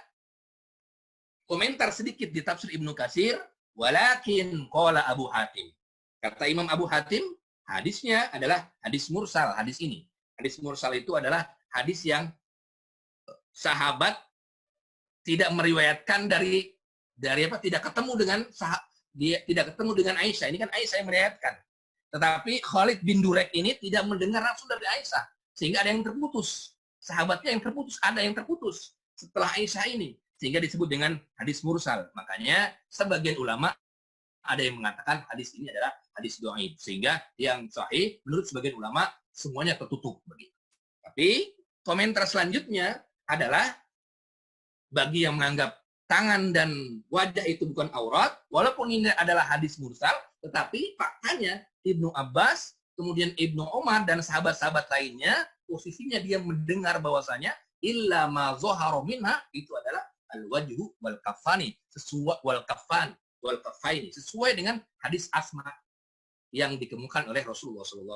komentar sedikit di tafsir Ibnu Katsir, walakin qala Abu Hatim. Kata Imam Abu Hatim, hadisnya adalah hadis mursal, hadis ini. Hadis mursal itu adalah hadis yang sahabat tidak meriwayatkan dari apa, tidak ketemu dengan Aisyah. Ini kan Aisyah yang meriwayatkan. Tetapi Khalid bin Durek ini tidak mendengar langsung dari Aisyah, sehingga ada yang terputus. Sahabatnya yang terputus, ada yang terputus setelah Aisyah ini, sehingga disebut dengan hadis mursal. Makanya sebagian ulama ada yang mengatakan hadis ini adalah hadis dhaif, sehingga yang sahih menurut sebagian ulama semuanya tertutup begitu. Tapi komentar selanjutnya adalah bagi yang menganggap tangan dan wajah itu bukan aurat, walaupun ini adalah hadis mursal, tetapi faktanya Ibnu Abbas, kemudian Ibnu Umar dan sahabat-sahabat lainnya, posisinya dia mendengar bahwasanya illa ma dhahara minha itu adalah al-wajhu wal kafani, sesuai wal kafan wal kafaini, sesuai dengan hadis Asma yang dikemukakan oleh Rasulullah SAW.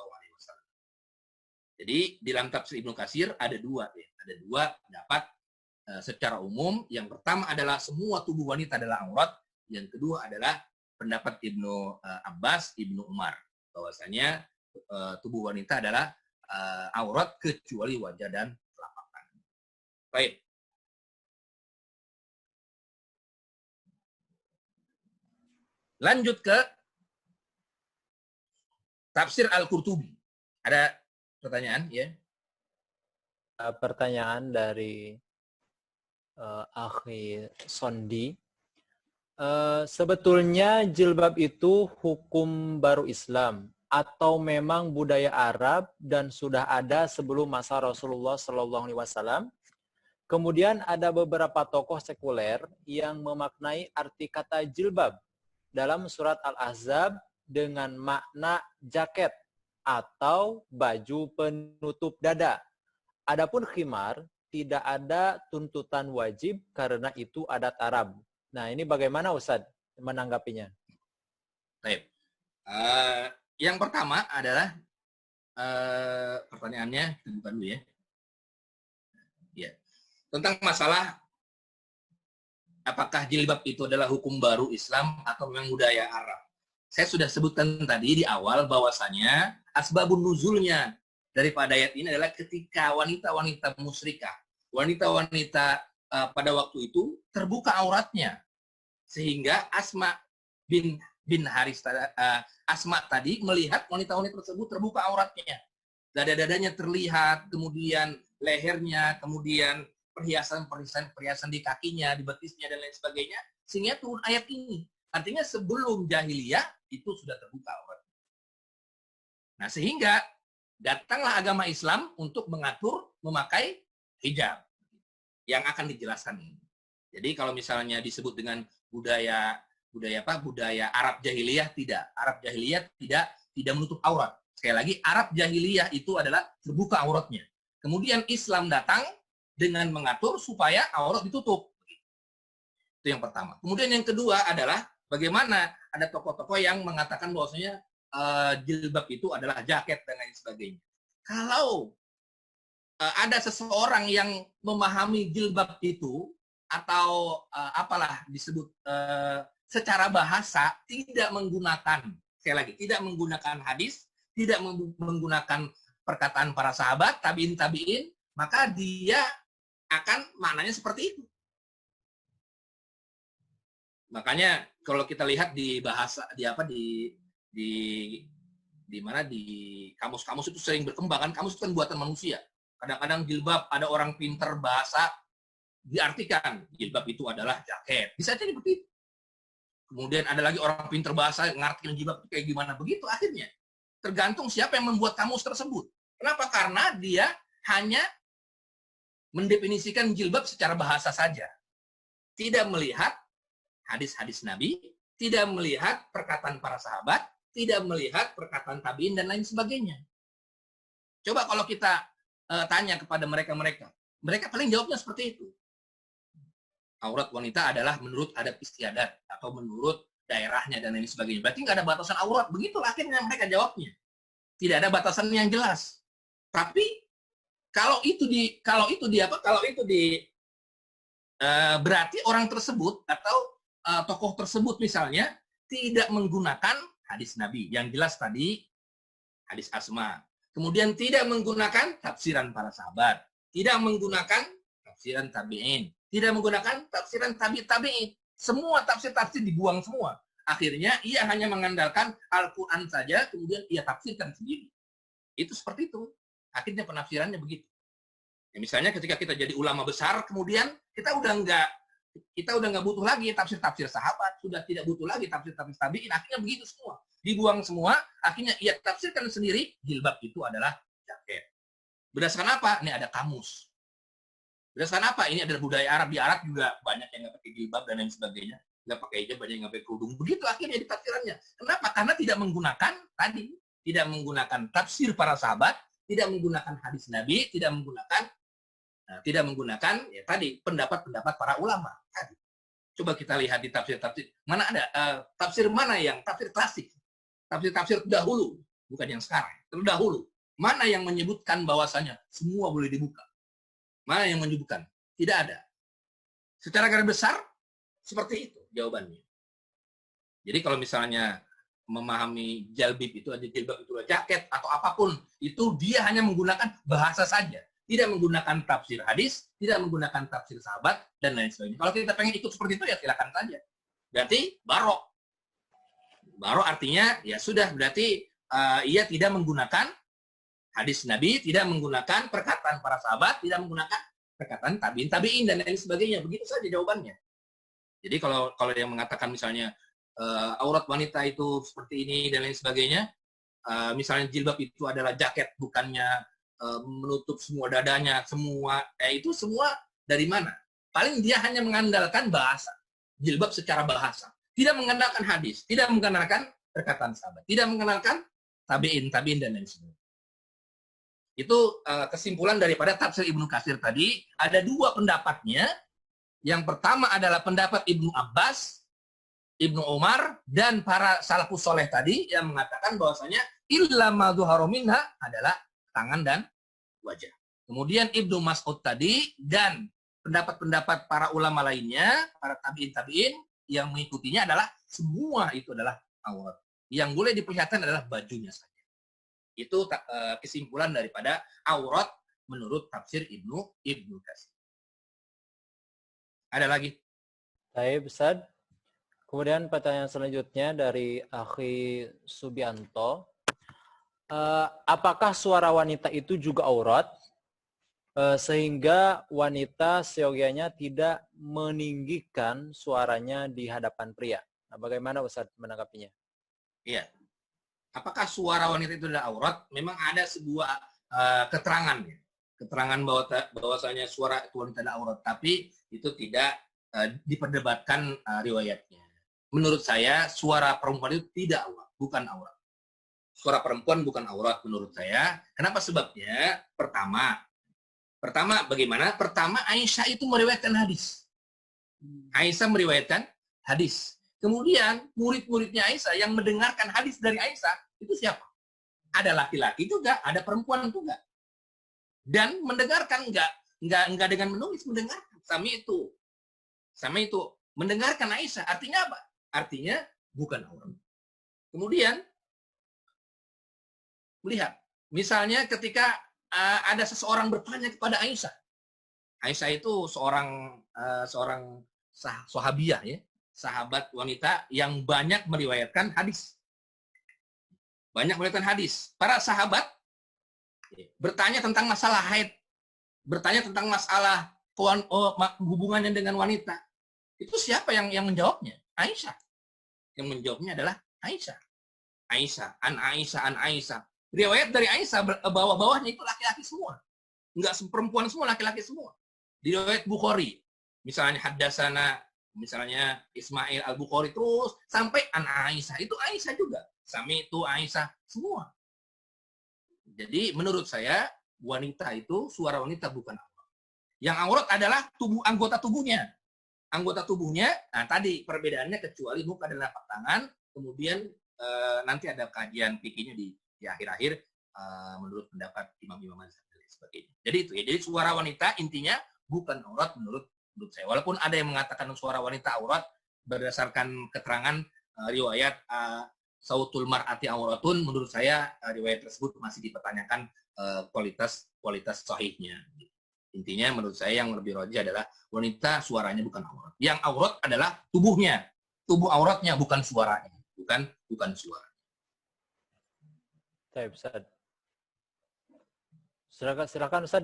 Jadi di dalam tafsir Ibnu Katsir ada dua pendapat secara umum. Yang pertama adalah semua tubuh wanita adalah aurat. Yang kedua adalah pendapat Ibnu Abbas, Ibnu Umar, bahwasanya tubuh wanita adalah aurat kecuali wajah dan telapak tangan. Baik. Lanjut ke tafsir Al-Qurtubi. Ada pertanyaan ya? Pertanyaan dari Akhi Sondi. Sebetulnya jilbab itu hukum baru Islam atau memang budaya Arab dan sudah ada sebelum masa Rasulullah SAW? Kemudian ada beberapa tokoh sekuler yang memaknai arti kata jilbab dalam surat Al-Ahzab dengan makna jaket atau baju penutup dada. Adapun khimar tidak ada tuntutan wajib karena itu adat Arab. Nah, ini bagaimana Ustadz menanggapinya? Baik. Yang pertama adalah pertanyaannya bukan dulu ya. Ya. Tentang masalah apakah jilbab itu adalah hukum baru Islam atau memang budaya Arab. Saya sudah sebutkan tadi di awal bahwasanya asbabun nuzulnya daripada ayat ini adalah ketika wanita-wanita musyrikah, wanita-wanita pada waktu itu terbuka auratnya, sehingga Asma bin Haris Asma tadi melihat wanita-wanita tersebut terbuka auratnya, dada-dadanya terlihat, kemudian lehernya, kemudian perhiasan di kakinya, di betisnya dan lain sebagainya, sehingga turun ayat ini. Artinya sebelum jahiliyah itu sudah terbuka aurat. Nah, sehingga datanglah agama Islam untuk mengatur memakai hijab yang akan dijelaskan ini. Jadi kalau misalnya disebut dengan budaya Arab jahiliyah, tidak. Arab jahiliyah tidak menutup aurat. Sekali lagi, Arab jahiliyah itu adalah terbuka auratnya. Kemudian Islam datang dengan mengatur supaya aurat ditutup. Itu yang pertama. Kemudian yang kedua adalah bagaimana ada tokoh-tokoh yang mengatakan bahwasanya jilbab itu adalah jaket dan lain sebagainya. Kalau ada seseorang yang memahami jilbab itu atau apalah disebut secara bahasa, tidak menggunakan, sekali lagi, tidak menggunakan hadis, tidak menggunakan perkataan para sahabat, tabiin, maka dia akan maknanya seperti itu. Makanya kalau kita lihat di bahasa di mana di kamus-kamus itu sering berkembang kan, kamus itu kan buatan manusia. Kadang-kadang jilbab ada orang pinter bahasa diartikan jilbab itu adalah jaket. Bisa jadi begitu. Kemudian ada lagi orang pinter bahasa ngartiin jilbab itu kayak gimana, begitu akhirnya. Tergantung siapa yang membuat kamus tersebut. Kenapa? Karena dia hanya mendefinisikan jilbab secara bahasa saja. Tidak melihat hadis-hadis Nabi, tidak melihat perkataan para sahabat, tidak melihat perkataan tabiin dan lain sebagainya. Coba kalau kita tanya kepada mereka paling jawabnya seperti itu. Aurat wanita adalah menurut adat istiadat atau menurut daerahnya dan lain sebagainya. Berarti nggak ada batasan aurat. Begitulah akhirnya mereka jawabnya. Tidak ada batasan yang jelas. Tapi kalau itu berarti orang tersebut atau tokoh tersebut misalnya tidak menggunakan hadis Nabi. Yang jelas tadi hadis Asma. Kemudian tidak menggunakan tafsiran para sahabat. Tidak menggunakan tafsiran tabi'in. Tidak menggunakan tafsiran tabi'in. Semua tafsir-tafsir dibuang semua. Akhirnya ia hanya mengandalkan Al-Quran saja, kemudian ia tafsirkan sendiri. Itu seperti itu. Akhirnya penafsirannya begitu. Ya, misalnya ketika kita jadi ulama besar, kemudian kita udah nggak butuh lagi tafsir-tafsir sahabat, sudah tidak butuh lagi tafsir-tafsir tabi'in, akhirnya begitu semua. Dibuang semua, akhirnya ia tafsirkan sendiri, jilbab itu adalah jaket. Berdasarkan apa? Ini ada kamus. Berdasarkan apa? Ini adalah budaya Arab. Di Arab juga banyak yang nggak pakai jilbab dan lain sebagainya. Nggak pakai hijab, banyak yang nggak pakai kerudung. Begitu akhirnya ditafsirannya. Kenapa? Karena tidak menggunakan tafsir para sahabat, tidak menggunakan hadis Nabi, tidak menggunakan ya tadi pendapat-pendapat para ulama tadi. Coba kita lihat di tafsir-tafsir. Mana ada tafsir mana yang tafsir klasik? Tafsir terdahulu, bukan yang sekarang. Terdahulu. Mana yang menyebutkan bahwasanya semua boleh dibuka? Mana yang menyebutkan? Tidak ada. Secara garis besar seperti itu jawabannya. Jadi kalau misalnya memahami jilbab itu adalah jaket atau apapun, itu dia hanya menggunakan bahasa saja. Tidak menggunakan tafsir hadis, tidak menggunakan tafsir sahabat, dan lain sebagainya. Kalau kita pengen ikut seperti itu, ya silakan saja. Berarti barok. Barok artinya, ya sudah, berarti ia tidak menggunakan hadis Nabi, tidak menggunakan perkataan para sahabat, tidak menggunakan perkataan tabiin, dan lain sebagainya. Begitu saja jawabannya. Jadi kalau yang mengatakan misalnya, aurat wanita itu seperti ini, dan lain sebagainya, misalnya jilbab itu adalah jaket, bukannya menutup semua dadanya, semua itu semua dari mana? Paling dia hanya mengandalkan bahasa, jilbab secara bahasa, tidak mengandalkan hadis, tidak mengandalkan perkataan sahabat, tidak mengandalkan tabiin dan lain sebagainya. Itu kesimpulan daripada tafsir Ibnu Katsir tadi. Ada dua pendapatnya. Yang pertama adalah pendapat Ibnu Abbas, Ibnu Umar, dan para salafus soleh tadi yang mengatakan bahwasanya illa ma dhuhara minha adalah tangan dan wajah. Kemudian Ibnu Mas'ud tadi dan pendapat-pendapat para ulama lainnya, para tabiin yang mengikutinya adalah semua itu adalah aurat. Yang boleh diperlihatkan adalah bajunya saja. Itu kesimpulan daripada aurat menurut tafsir Ibnu Katsir. Ada lagi? Baik, Ustaz. Kemudian pertanyaan selanjutnya dari Akhi Subianto. Apakah suara wanita itu juga aurat sehingga wanita seyogianya tidak meninggikan suaranya di hadapan pria? Nah, bagaimana Ustaz menanggapinya? Iya. Apakah suara wanita itu adalah aurat? Memang ada sebuah keterangan bahwasanya suara itu wanita adalah aurat, tapi itu tidak diperdebatkan riwayatnya. Menurut saya suara perempuan itu tidak aurat, bukan aurat. Suara perempuan bukan aurat menurut saya. Kenapa sebabnya? Pertama bagaimana? Pertama Aisyah itu meriwayatkan hadis. Aisyah meriwayatkan hadis. Kemudian murid-muridnya Aisyah yang mendengarkan hadis dari Aisyah itu siapa? Ada laki-laki juga, ada perempuan juga. Dan mendengarkan enggak dengan menulis, mendengarkan. Sama itu mendengarkan Aisyah. Artinya apa? Artinya bukan aurat. Kemudian melihat, misalnya ketika ada seseorang bertanya kepada Aisyah. Aisyah itu seorang sahabiah ya, sahabat wanita yang banyak meriwayatkan hadis. Banyak meriwayatkan hadis. Para sahabat bertanya tentang masalah haid, bertanya tentang masalah hubungannya dengan wanita. Itu siapa yang menjawabnya? Aisyah. Yang menjawabnya adalah Aisyah. An Aisyah. Riwayat dari Aisyah bawah-bawahnya itu laki-laki semua. Enggak perempuan semua, laki-laki semua. Di riwayat Bukhari, misalnya Haddasana, misalnya Ismail Al-Bukhari terus sampai An Aisyah. Itu Aisyah juga. Sami itu Aisyah semua. Jadi menurut saya wanita itu suara wanita bukan aurat. Yang aurat adalah anggota tubuhnya. Anggota tubuhnya, nah tadi perbedaannya kecuali muka dan telapak tangan, kemudian nanti ada kajian fikihnya di akhir-akhir menurut pendapat imam-imam mazhab dan sebagainya. Jadi itu ya. Jadi suara wanita intinya bukan aurat menurut saya. Walaupun ada yang mengatakan suara wanita aurat berdasarkan keterangan riwayat sautul mar'ati auratun, menurut saya riwayat tersebut masih dipertanyakan kualitas sahihnya. Intinya menurut saya yang lebih rajih adalah wanita suaranya bukan aurat. Yang aurat adalah tubuhnya. Tubuh auratnya bukan suaranya. Bukan suara. Baik, Ustaz. Silakan Ustaz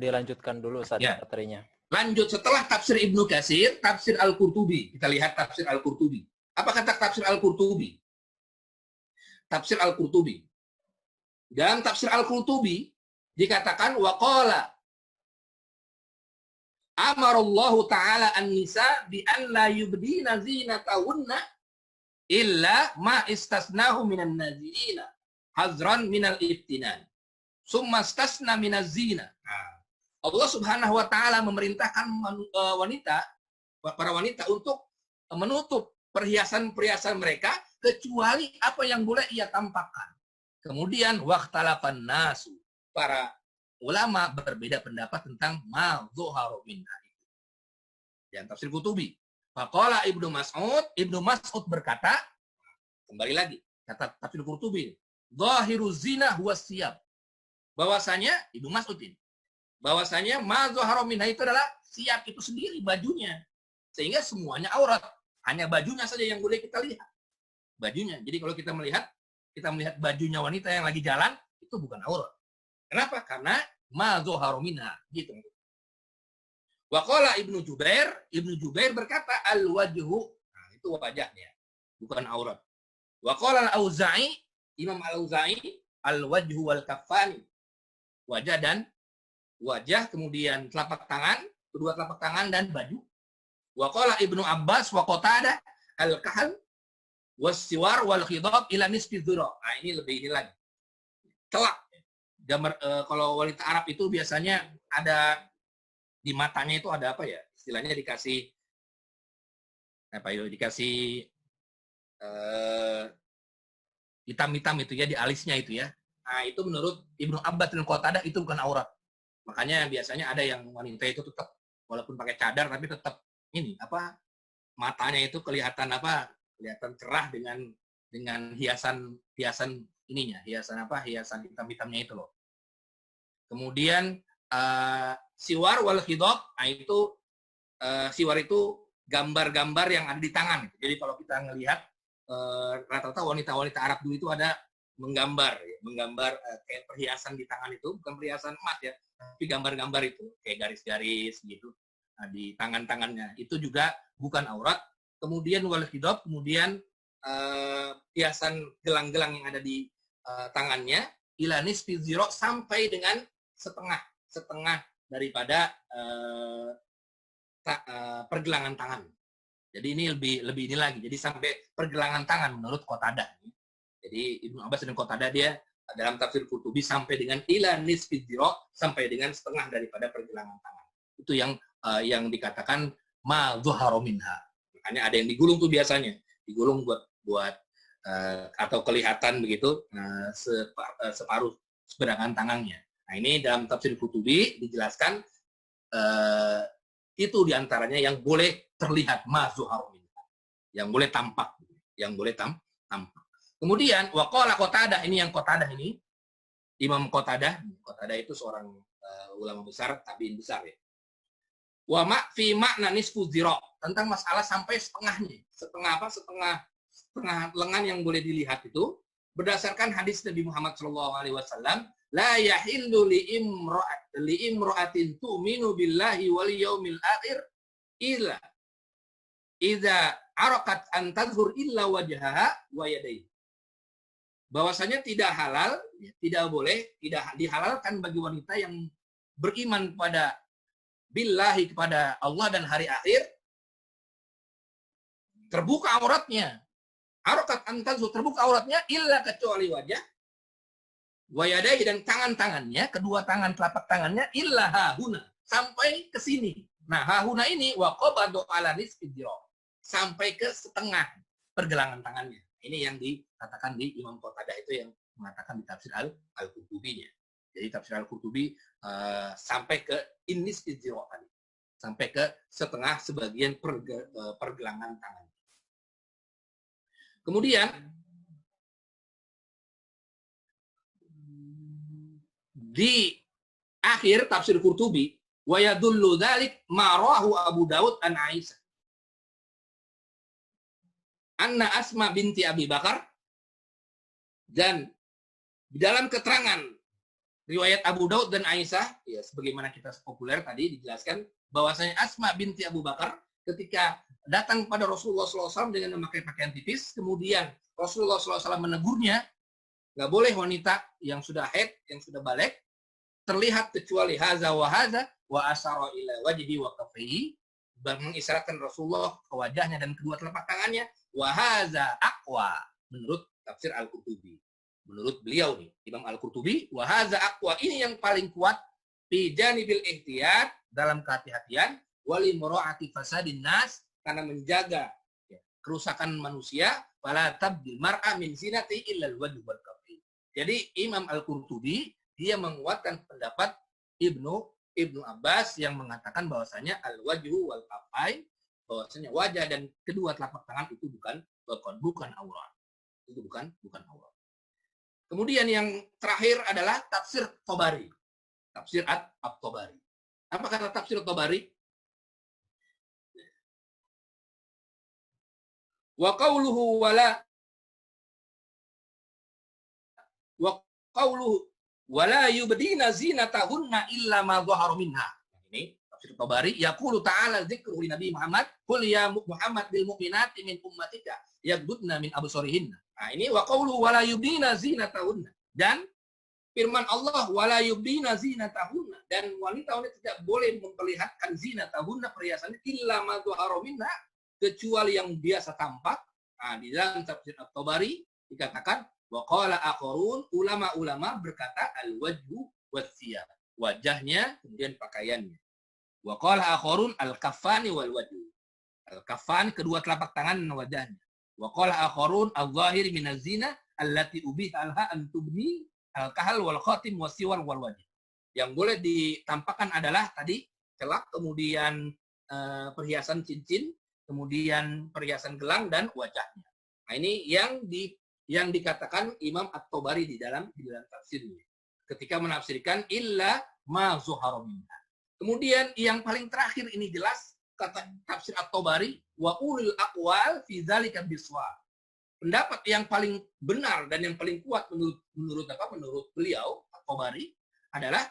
dilanjutkan dulu Ustaz materinya. Lanjut setelah tafsir Ibnu Katsir, tafsir Al-Qurtubi. Kita lihat tafsir Al-Qurtubi. Apa kata tafsir Al-Qurtubi? Tafsir Al-Qurtubi. Dalam tafsir Al-Qurtubi dikatakan waqala amarallahu ta'ala an-nisa bi an la yubdina zinatahunna illa ma istasnahu minan nazirina hazran minal iftinan summa istasna minaz zina. Allah Subhanahu wa taala memerintahkan para wanita untuk menutup perhiasan-perhiasan mereka kecuali apa yang boleh ia tampakkan. Kemudian waqtalafan nasu, para ulama berbeda pendapat tentang ma zuharu minha. Yang tafsir Qurtubi. Faqala Ibnu Mas'ud berkata, kembali lagi kata tafsir Qurtubi, zahiru zina huwa siyab. Bahwasanya Ibnu Mas'ud ini, bahwasanya ma zuharu minha itu adalah siyab itu sendiri, bajunya. Sehingga semuanya aurat, hanya bajunya saja yang boleh kita lihat. Bajunya. Jadi kalau kita melihat bajunya wanita yang lagi jalan, itu bukan aurat. Kenapa? Karena ma zuharu minha, gitu. Wa qala Ibnu Jubair berkata al-wajhu, nah, itu wajahnya, bukan aurat. Wa qala al-Auza'i, Imam Al-Auza'i, al-wajhu wal kaffani, wajah, kemudian telapak tangan, kedua telapak tangan dan baju. Wa qala Ibnu Abbas wa Qatadah al-kahl was-siwar wal khidab ila nisfi dhira. Nah, ini lagi. Celak. Gambar kalau wanita Arab itu biasanya ada di matanya itu ada apa ya? Istilahnya dikasih hitam-hitam itu ya di alisnya itu ya. Nah, itu menurut Ibnu Abbas dan Qatadah itu bukan aurat. Makanya biasanya ada yang wanita itu tetap walaupun pakai cadar tapi tetap matanya itu kelihatan cerah dengan hiasan ininya, hiasan hitam-hitamnya itu loh. Kemudian siwar wal khidab, itu siwar itu gambar-gambar yang ada di tangan. Jadi kalau kita ngelihat rata-rata wanita-wanita Arab dulu itu ada menggambar kayak perhiasan di tangan itu, bukan perhiasan emas ya, tapi gambar-gambar itu kayak garis-garis gitu di tangan-tangannya. Itu juga bukan aurat. Kemudian wal khidab, kemudian hiasan gelang-gelang yang ada di tangannya ila nisfi dzira, sampai dengan setengah daripada pergelangan tangan. Jadi ini lebih ini lagi. Jadi sampai pergelangan tangan menurut Qatadah. Jadi Ibnu Abbas dan Qatadah dia dalam tafsir Qurtubi sampai dengan ila nisfi dzira, sampai dengan setengah daripada pergelangan tangan. Itu yang dikatakan ma zuhara minha. Makanya ada yang digulung tuh biasanya, digulung buat atau kelihatan begitu separuh seberangan tangannya. Nah, ini dalam tafsir Qurtubi dijelaskan itu diantaranya yang boleh terlihat ma zuhara minha, yang boleh tampak, tampak. Kemudian waqala Qatadah, ini yang Qatadah ini, Imam Qatadah itu seorang ulama besar, tabi'in besar ya. Wa ma fi makna nisfu zira, tentang masalah sampai setengahnya. Setengah lengan yang boleh dilihat itu berdasarkan hadis Nabi Muhammad SAW, la yahillu li imra'atin tu'minu billahi wal yaumil akhir illa idza arakat an tadhhur illa wajhaha wa yadayhi. Bahwasanya tidak halal, tidak boleh, tidak dihalalkan bagi wanita yang beriman kepada billahi, kepada Allah dan hari akhir, terbuka auratnya. Arakat antazu, terbuka auratnya, illa kecuali wajah, wayadai, dan tangan-tangannya, kedua tangan telapak tangannya, illa hahuna, sampai ke sini. Nah, hahuna ini waqabadu ala nisfi dhira, sampai ke setengah pergelangan tangannya. Ini yang dikatakan di Imam Qatadah itu, yang mengatakan di tafsir Al-Qurtubi-nya. Jadi tafsir Al-Qurtubi sampai ke nisfi dhira tadi, sampai ke setengah sebagian pergelangan tangan. Kemudian di akhir tafsir Qurtubi, wa yadullu dzalik ma rawahu Abu Dawud an Aisyah anna Asma binti Abi Bakar, dan di dalam keterangan riwayat Abu Dawud dan Aisyah, ya sebagaimana kita populer tadi dijelaskan bahwasanya Asma binti Abu Bakar ketika datang kepada Rasulullah SAW dengan memakai pakaian tipis, kemudian Rasulullah SAW menegurnya, nggak boleh wanita yang sudah haid, yang sudah balik, terlihat kecuali haza wa asyara ila wajhi wa kafihi, mengisyaratkan Rasulullah ke wajahnya dan kedua telapak tangannya, wa haza aqwa, menurut tafsir Al-Qurtubi. Menurut beliau nih, Imam Al-Qurtubi, wa haza aqwa, ini yang paling kuat, fi janibil ihtiyat, dalam kehati-hatian, wali mura'ati fasadin nas, karena menjaga kerusakan manusia, wala tabdil mar'a min zinati illa al-wajh wal kafi. Jadi Imam Al-Qurtubi dia menguatkan pendapat Ibnu Abbas yang mengatakan bahwasanya al-wajhu wal kafai, bahwasanya wajah dan kedua telapak tangan itu bukan aurat. Itu bukan aurat. Kemudian yang terakhir adalah tafsir Tabari. Tafsir At-Tabari. Apa kata tafsir Tabari? Wa qawluhu wala yubdina zinatahunna illa ma dhahara minha. Ini tafsir Tabari, yaqulu ta'ala dzikru li Nabi Muhammad, qul ya Muhammad bil mu'minati min ummatika yaghdudna min absarihinna. Nah, ini wa qawluhu wala yubdina zinatahunna, dan firman Allah wala yubdina zinatahunna, dan wanita-wanita tidak boleh memperlihatkan zinatahunna, perhiasannya, illa ma dhahara minha, kecuali yang biasa tampak. Nah, di dalam tafsir At-Tabari dikatakan wa qala akharun, ulama-ulama berkata al-wajhu was-siyab, wajahnya kemudian pakaiannya. Wa qala akharun al-kaffani wal wajhu, al-kaffan kedua telapak tangan dan wajahnya. Wa qala akharun al-zahir min az-zina allati ubiha alha an tubni al-kahal wal khatim wasiwar wal wajh. Yang boleh ditampakkan adalah tadi celak, kemudian perhiasan cincin, kemudian perhiasan gelang dan wajahnya. Nah, ini yang dikatakan Imam At-Tabari di dalam tafsirnya ketika menafsirkan illa ma zuhara minha. Kemudian yang paling terakhir ini jelas kata tafsir At-Tabari, wa ulul aqwal fi dzalika biswab. Pendapat yang paling benar dan yang paling kuat menurut beliau At-Tabari adalah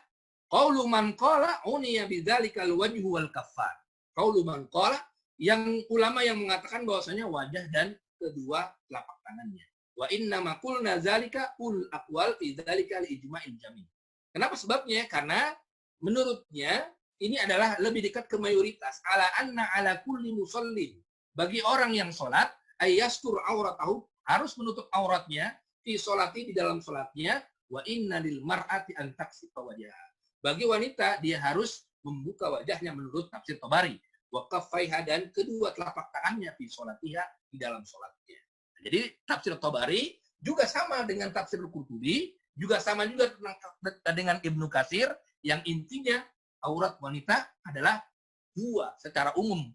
qaulu man qala uniya bidzalika al-wajhu wal kaffan. Qaulu man qala, yang ulama yang mengatakan bahwasanya wajah dan kedua telapak tangannya. Wa inna ma qulna zalika ul aqwal fi dzalika li ijma'il jami'. Kenapa sebabnya? Karena menurutnya ini adalah lebih dekat ke mayoritas. Ala anna ala kulli musallin, bagi orang yang salat, ayyastur auratahu, harus menutup auratnya, fi sholati, di dalam salatnya, wa inna lil mar'ati an taksifa wajhaha. Bagi wanita dia harus membuka wajahnya menurut tafsir Tabari. wa kaffaiha, dan kedua telapak tangannya fi sholatiha, di dalam sholatnya. Jadi tafsir Tabari juga sama dengan tafsir Qurtubi, juga sama juga dengan Ibnu Katsir, yang intinya aurat wanita adalah dua secara umum.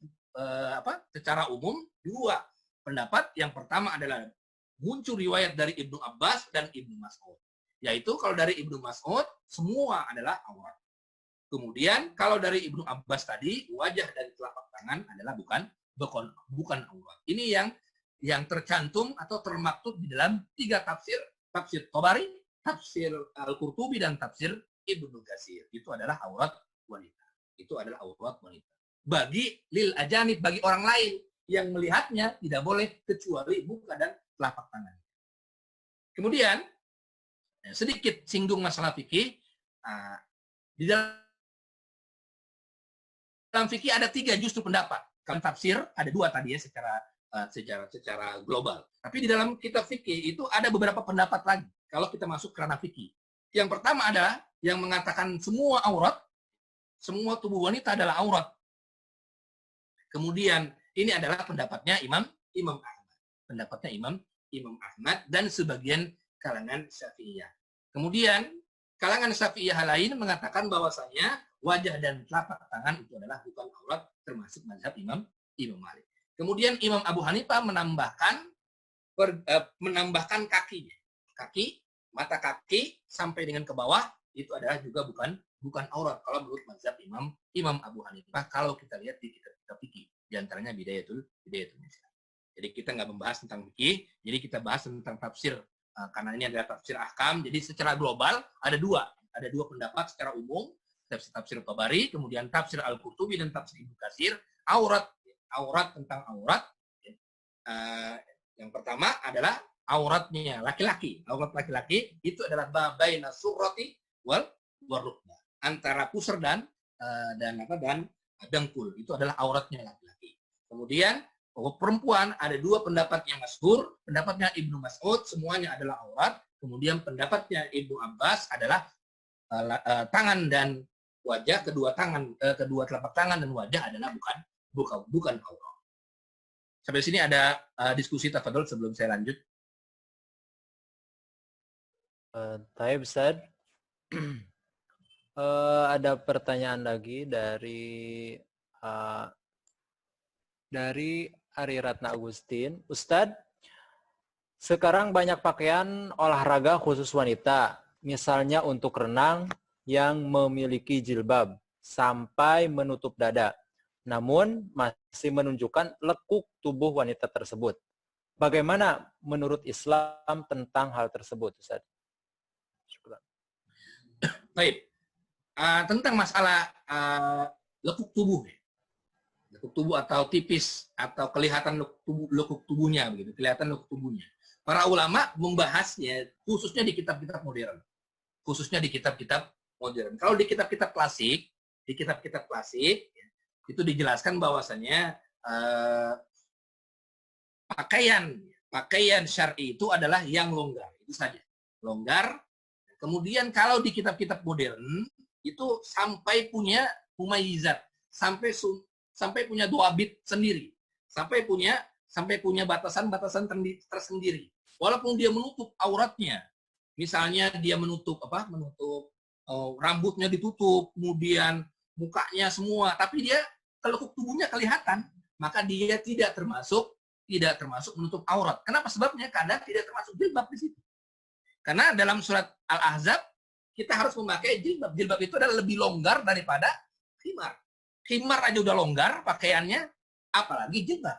Secara umum dua pendapat. Yang pertama adalah muncul riwayat dari Ibnu Abbas dan Ibnu Mas'ud. Yaitu kalau dari Ibnu Mas'ud semua adalah aurat. Kemudian kalau dari Ibnu Abbas tadi, wajah dan telapak tangan adalah bukan aurat. Ini yang tercantum atau termaktub di dalam tiga tafsir, tafsir Tabari, tafsir Al-Qurtubi, dan tafsir Ibnu Katsir. Itu adalah aurat wanita. Itu adalah aurat wanita. Bagi lil ajanib, bagi orang lain yang melihatnya, tidak boleh kecuali muka dan telapak tangan. Kemudian sedikit singgung masalah fikih. Di dalam fikih ada tiga justru pendapat. Kalau tafsir ada dua tadi ya secara global. Tapi di dalam kitab fikih itu ada beberapa pendapat lagi. Kalau kita masuk ke ranah fikih, yang pertama adalah yang mengatakan semua aurat, semua tubuh wanita adalah aurat. Kemudian ini adalah pendapatnya Imam Ahmad. Pendapatnya Imam Ahmad dan sebagian kalangan Syafi'iyah. Kemudian kalangan Syafi'iyah lain mengatakan bahwasanya wajah dan telapak tangan itu adalah bukan aurat, termasuk mazhab Imam Malik. Kemudian Imam Abu Hanifah menambahkan kakinya. Mata kaki sampai dengan ke bawah itu adalah juga bukan aurat kalau menurut mazhab Imam Abu Hanifah, kalau kita lihat di kitab fikih, di antaranya Bidayatul Nisa. Jadi kita nggak membahas tentang fikih, jadi kita bahas tentang tafsir, karena ini adalah tafsir ahkam. Jadi secara global ada dua pendapat secara umum, tafsir Tabari, kemudian tafsir Al-Qurtubi dan tafsir Ibnu Katsir. Aurat tentang aurat, yang pertama adalah auratnya laki-laki. Aurat laki-laki itu adalah baina surrati wal rukbah, antara pusar dan dengkul. Itu adalah auratnya laki-laki. Kemudian perempuan ada dua pendapat yang masyhur. Pendapatnya Ibnu Mas'ud semuanya adalah aurat. Kemudian pendapatnya Ibnu Abbas adalah tangan dan wajah, kedua telapak tangan dan wajah adalah bukan aurat. Sampai sini ada diskusi, tafadhol, sebelum saya lanjut. Taib Ustaz. Ada pertanyaan lagi dari Ari Ratna Agustin. Ustadz, sekarang banyak pakaian olahraga khusus wanita, misalnya untuk renang yang memiliki jilbab sampai menutup dada, namun masih menunjukkan lekuk tubuh wanita tersebut. Bagaimana menurut Islam tentang hal tersebut, Ustadz? Baik. Tentang masalah lekuk tubuh atau tipis atau kelihatan lekuk tubuhnya begitu, kelihatan lekuk tubuhnya. Para ulama membahasnya khususnya di kitab-kitab modern. Kalau di kitab-kitab klasik, itu dijelaskan bahwasanya pakaian syar'i itu adalah yang longgar, itu saja. Longgar. Kemudian kalau di kitab-kitab modern itu sampai punya mumayizat, sampai punya duabit sendiri, sampai punya batasan-batasan tersendiri. Walaupun dia menutup auratnya, misalnya dia menutup rambutnya ditutup, kemudian mukanya semua, tapi dia lekuk tubuhnya kelihatan, maka dia tidak termasuk menutup aurat. Kenapa? Sebabnya karena tidak termasuk jilbab di situ. Karena dalam surat Al-Ahzab kita harus memakai jilbab. Jilbab itu adalah lebih longgar daripada khimar. Khimar aja udah longgar pakaiannya, apalagi jilbab.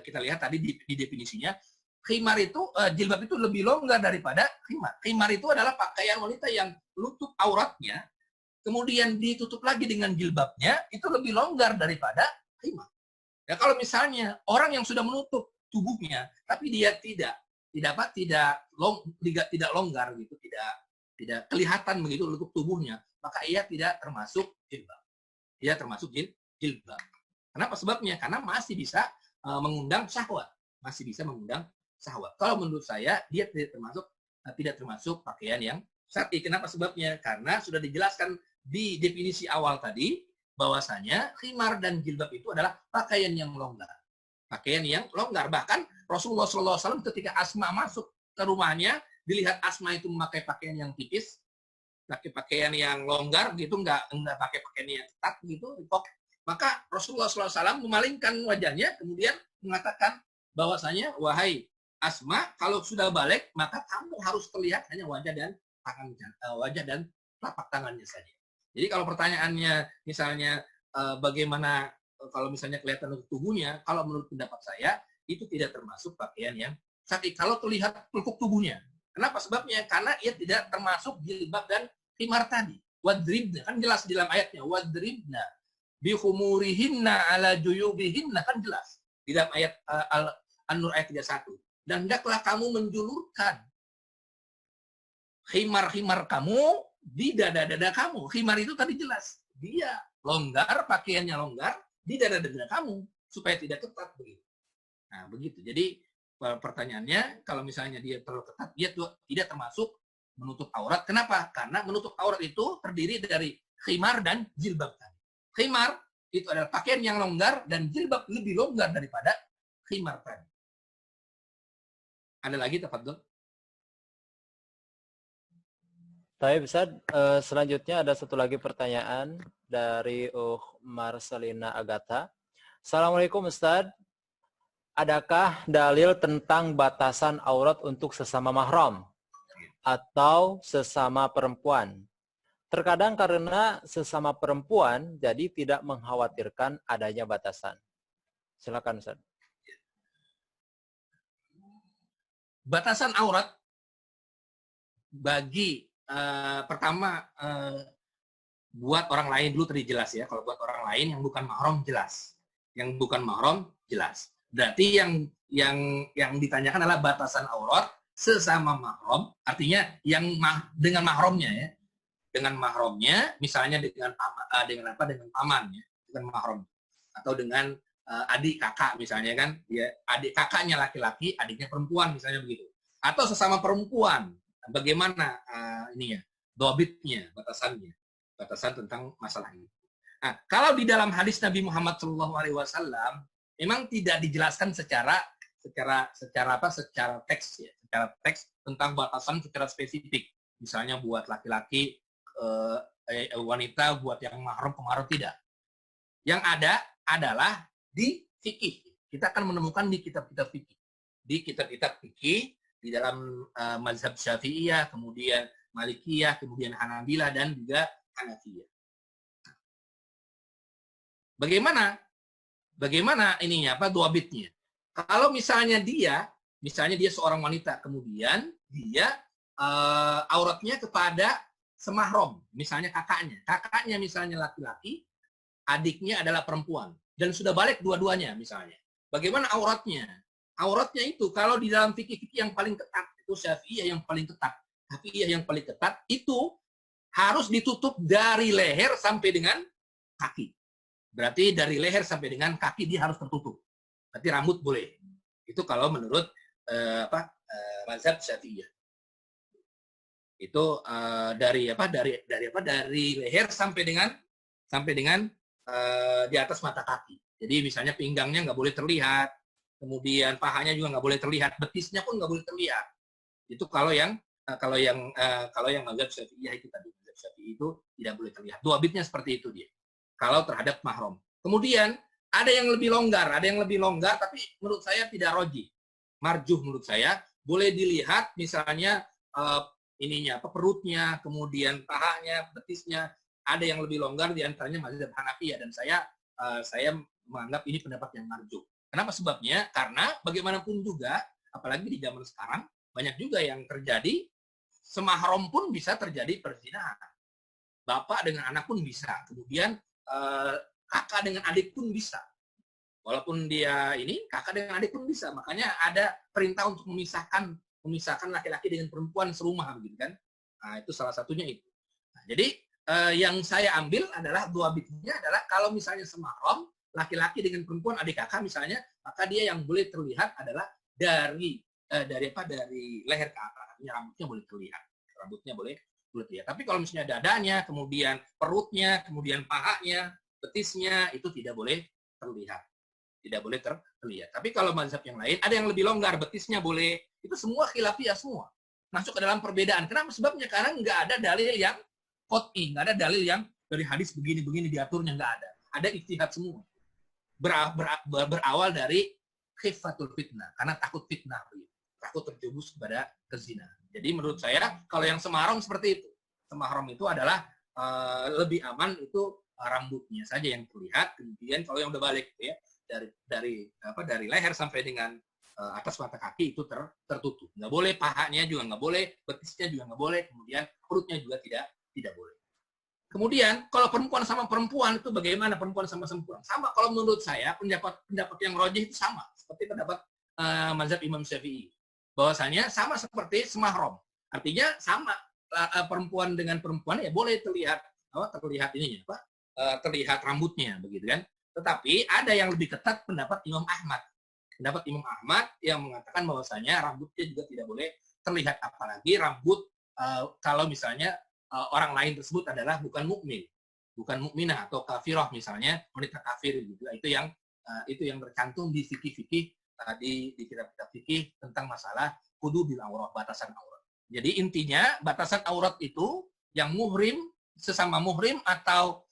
Kita lihat tadi di definisinya, khimar itu jilbab itu lebih longgar daripada khimar. Khimar itu adalah pakaian wanita yang menutup auratnya, kemudian ditutup lagi dengan jilbabnya, itu lebih longgar daripada khimar. Ya, kalau misalnya orang yang sudah menutup tubuhnya, tapi dia tidak longgar gitu, tidak kelihatan begitu lekuk tubuhnya, maka ia tidak termasuk jilbab. Ia termasuk jilbab. Kenapa? Sebabnya karena masih bisa mengundang syahwat, Kalau menurut saya dia tidak termasuk pakaian yang syar'i. Kenapa? Sebabnya karena sudah dijelaskan di definisi awal tadi, bahwasanya khimar dan jilbab itu adalah pakaian yang longgar. Pakaian yang longgar. Bahkan Rasulullah SAW ketika Asma masuk ke rumahnya, dilihat Asma itu memakai pakaian yang tipis, pakai pakaian yang longgar gitu, nggak pakai pakaian yang ketat gitu, maka Rasulullah SAW memalingkan wajahnya, kemudian mengatakan bahwasanya, wahai Asma, kalau sudah balik, maka kamu harus terlihat hanya wajah dan tangan, wajah dan telapak tangannya saja. Jadi kalau pertanyaannya misalnya bagaimana kalau misalnya kelihatan untuk tubuhnya, kalau menurut pendapat saya itu tidak termasuk pakaian yang sakit kalau terlihat pelukuk tubuhnya. Kenapa? Sebabnya karena ia tidak termasuk jilbab dan khimar tadi. Wadribna, kan jelas di dalam ayatnya, wadribna bihumurihinna ala juyubihinna, kan jelas di dalam ayat An-Nur ayat 31. Dan hendaklah kamu menjulurkan khimar-khimar kamu di dada-dada kamu. Khimar itu tadi jelas, dia longgar, pakaiannya longgar di dada-dada kamu supaya tidak ketat begitu. Nah, begitu. Jadi pertanyaannya, kalau misalnya dia terlalu ketat, dia tidak termasuk menutup aurat. Kenapa? Karena menutup aurat itu terdiri dari khimar dan jilbab tadi. Khimar itu adalah pakaian yang longgar dan jilbab lebih longgar daripada khimar tadi. Ada lagi, tafadhol? Baik, Ustaz. Selanjutnya ada satu lagi pertanyaan dari Marcelina Agatha. Assalamualaikum Ustaz. Adakah dalil tentang batasan aurat untuk sesama mahram atau sesama perempuan? Terkadang karena sesama perempuan, jadi tidak mengkhawatirkan adanya batasan. Silakan Ustaz. Batasan aurat bagi pertama buat orang lain dulu tadi jelas ya. Kalau buat orang lain yang bukan mahram jelas. Yang bukan mahram jelas. Berarti yang ditanyakan adalah batasan aurat sesama mahram, artinya yang dengan mahramnya ya. Dengan mahramnya, misalnya dengan paman ya, dengan mahram atau dengan adik kakak misalnya kan, ya adik kakaknya laki-laki, adiknya perempuan misalnya begitu. Atau sesama perempuan, bagaimana ininya, dobitnya, batasan tentang masalah ini. Nah, kalau di dalam hadis Nabi Muhammad SAW memang tidak dijelaskan secara teks ya, secara teks tentang batasan secara spesifik. Misalnya buat laki-laki, wanita, buat yang mahram kemarau tidak. Yang ada adalah di fikih. Kita akan menemukan di kitab-kitab fikih. Di kitab-kitab fikih di dalam mazhab Syafi'iyah, kemudian Malikiyah, kemudian Hanabilah dan juga Hanafiyah. Bagaimana ininya duabitnya? Kalau misalnya dia seorang wanita, kemudian dia auratnya kepada semahram, misalnya kakaknya misalnya laki-laki, adiknya adalah perempuan dan sudah balik dua-duanya misalnya. Bagaimana auratnya? Auratnya itu kalau di dalam fikih-fikih yang paling ketat itu Syafi'iyah yang paling ketat. Syafi'iyah yang paling ketat itu harus ditutup dari leher sampai dengan kaki. Berarti dari leher sampai dengan kaki dia harus tertutup. Berarti rambut boleh. Itu kalau menurut mazhab Syafi'iyah. Itu dari leher sampai dengan di atas mata kaki. Jadi misalnya pinggangnya nggak boleh terlihat, kemudian pahanya juga nggak boleh terlihat, betisnya pun nggak boleh terlihat. Itu kalau yang mazhab Syafi'iyah itu tadi, mazhab Syafi'i itu tidak boleh terlihat. Duabitnya seperti itu dia. Kalau terhadap mahram. Kemudian ada yang lebih longgar, tapi menurut saya tidak roji. Marjuh menurut saya, boleh dilihat misalnya perutnya, kemudian pahanya, betisnya, ada yang lebih longgar di antaranya mazhab Hanafiyah, dan saya menganggap ini pendapat yang marjuh. Kenapa sebabnya? Karena bagaimanapun juga, apalagi di zaman sekarang, banyak juga yang terjadi, semahram pun bisa terjadi perzinahan. Bapak dengan anak pun bisa. Kemudian kakak dengan adik pun bisa. Walaupun dia kakak dengan adik pun bisa. Makanya ada perintah untuk memisahkan laki-laki dengan perempuan serumah, begitu kan? Nah, itu salah satunya itu. Nah, jadi yang saya ambil adalah duabitnya adalah kalau misalnya semahram, laki-laki dengan perempuan adik kakak misalnya, maka dia yang boleh terlihat adalah dari leher ke atas. Rambutnya boleh terlihat. Rambutnya boleh terlihat. Tapi kalau misalnya dadanya, kemudian perutnya, kemudian pahanya, betisnya itu tidak boleh terlihat. Tidak boleh terlihat. Tapi kalau mazhab yang lain, ada yang lebih longgar, betisnya boleh. Itu semua khilafiyah semua. Masuk ke dalam perbedaan. Kenapa? Sebabnya karena nggak ada dalil yang qot'i, nggak ada dalil yang dari hadis begini-begini diaturnya, nggak ada. Ada ijtihad semua. Berawal dari khifatul fitnah, karena takut fitnah, takut terjerumus kepada kezina. Jadi menurut saya, kalau yang semahram seperti itu. Semahram itu adalah lebih aman itu rambutnya saja yang terlihat. Kemudian kalau yang udah balik ya, dari leher sampai dengan atas mata kaki itu tertutup. Nggak boleh pahanya juga nggak boleh, betisnya juga nggak boleh, kemudian perutnya juga tidak boleh. Kemudian kalau perempuan sama perempuan itu bagaimana perempuan sama perempuan? Sama kalau menurut saya pendapat yang rajih itu sama seperti pendapat mazhab Imam Syafi'i. Bahwasanya sama seperti semahram. Artinya sama perempuan dengan perempuan ya boleh terlihat ininya apa? Terlihat rambutnya begitu kan. Tetapi ada yang lebih ketat pendapat Imam Ahmad. Pendapat Imam Ahmad yang mengatakan bahwasanya rambutnya juga tidak boleh terlihat, apalagi rambut kalau misalnya orang lain tersebut adalah bukan mukmin, bukan mukminah atau kafirah misalnya, wanita kafir gitu. Itu yang tercantum di fikih-fikih di kitab-kitab fikih tentang masalah hududul aurat, batasan aurat. Jadi intinya batasan aurat itu yang muhrim sesama muhrim atau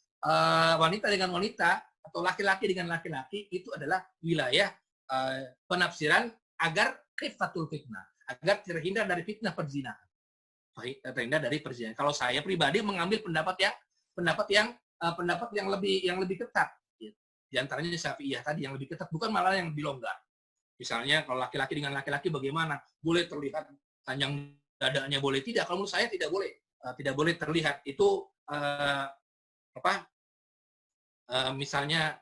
wanita dengan wanita atau laki-laki dengan laki-laki itu adalah wilayah penafsiran agar khifatul fitnah, agar terhindar dari fitnah perzinahan. Terhindar dari perzinahan. Kalau saya pribadi mengambil pendapat yang lebih ketat. Di antaranya Syafi'iyah tadi yang lebih ketat, bukan malah yang lebih longgar. Misalnya kalau laki-laki dengan laki-laki bagaimana? Boleh terlihat panjang dadanya boleh tidak? Kalau menurut saya tidak boleh terlihat. Itu misalnya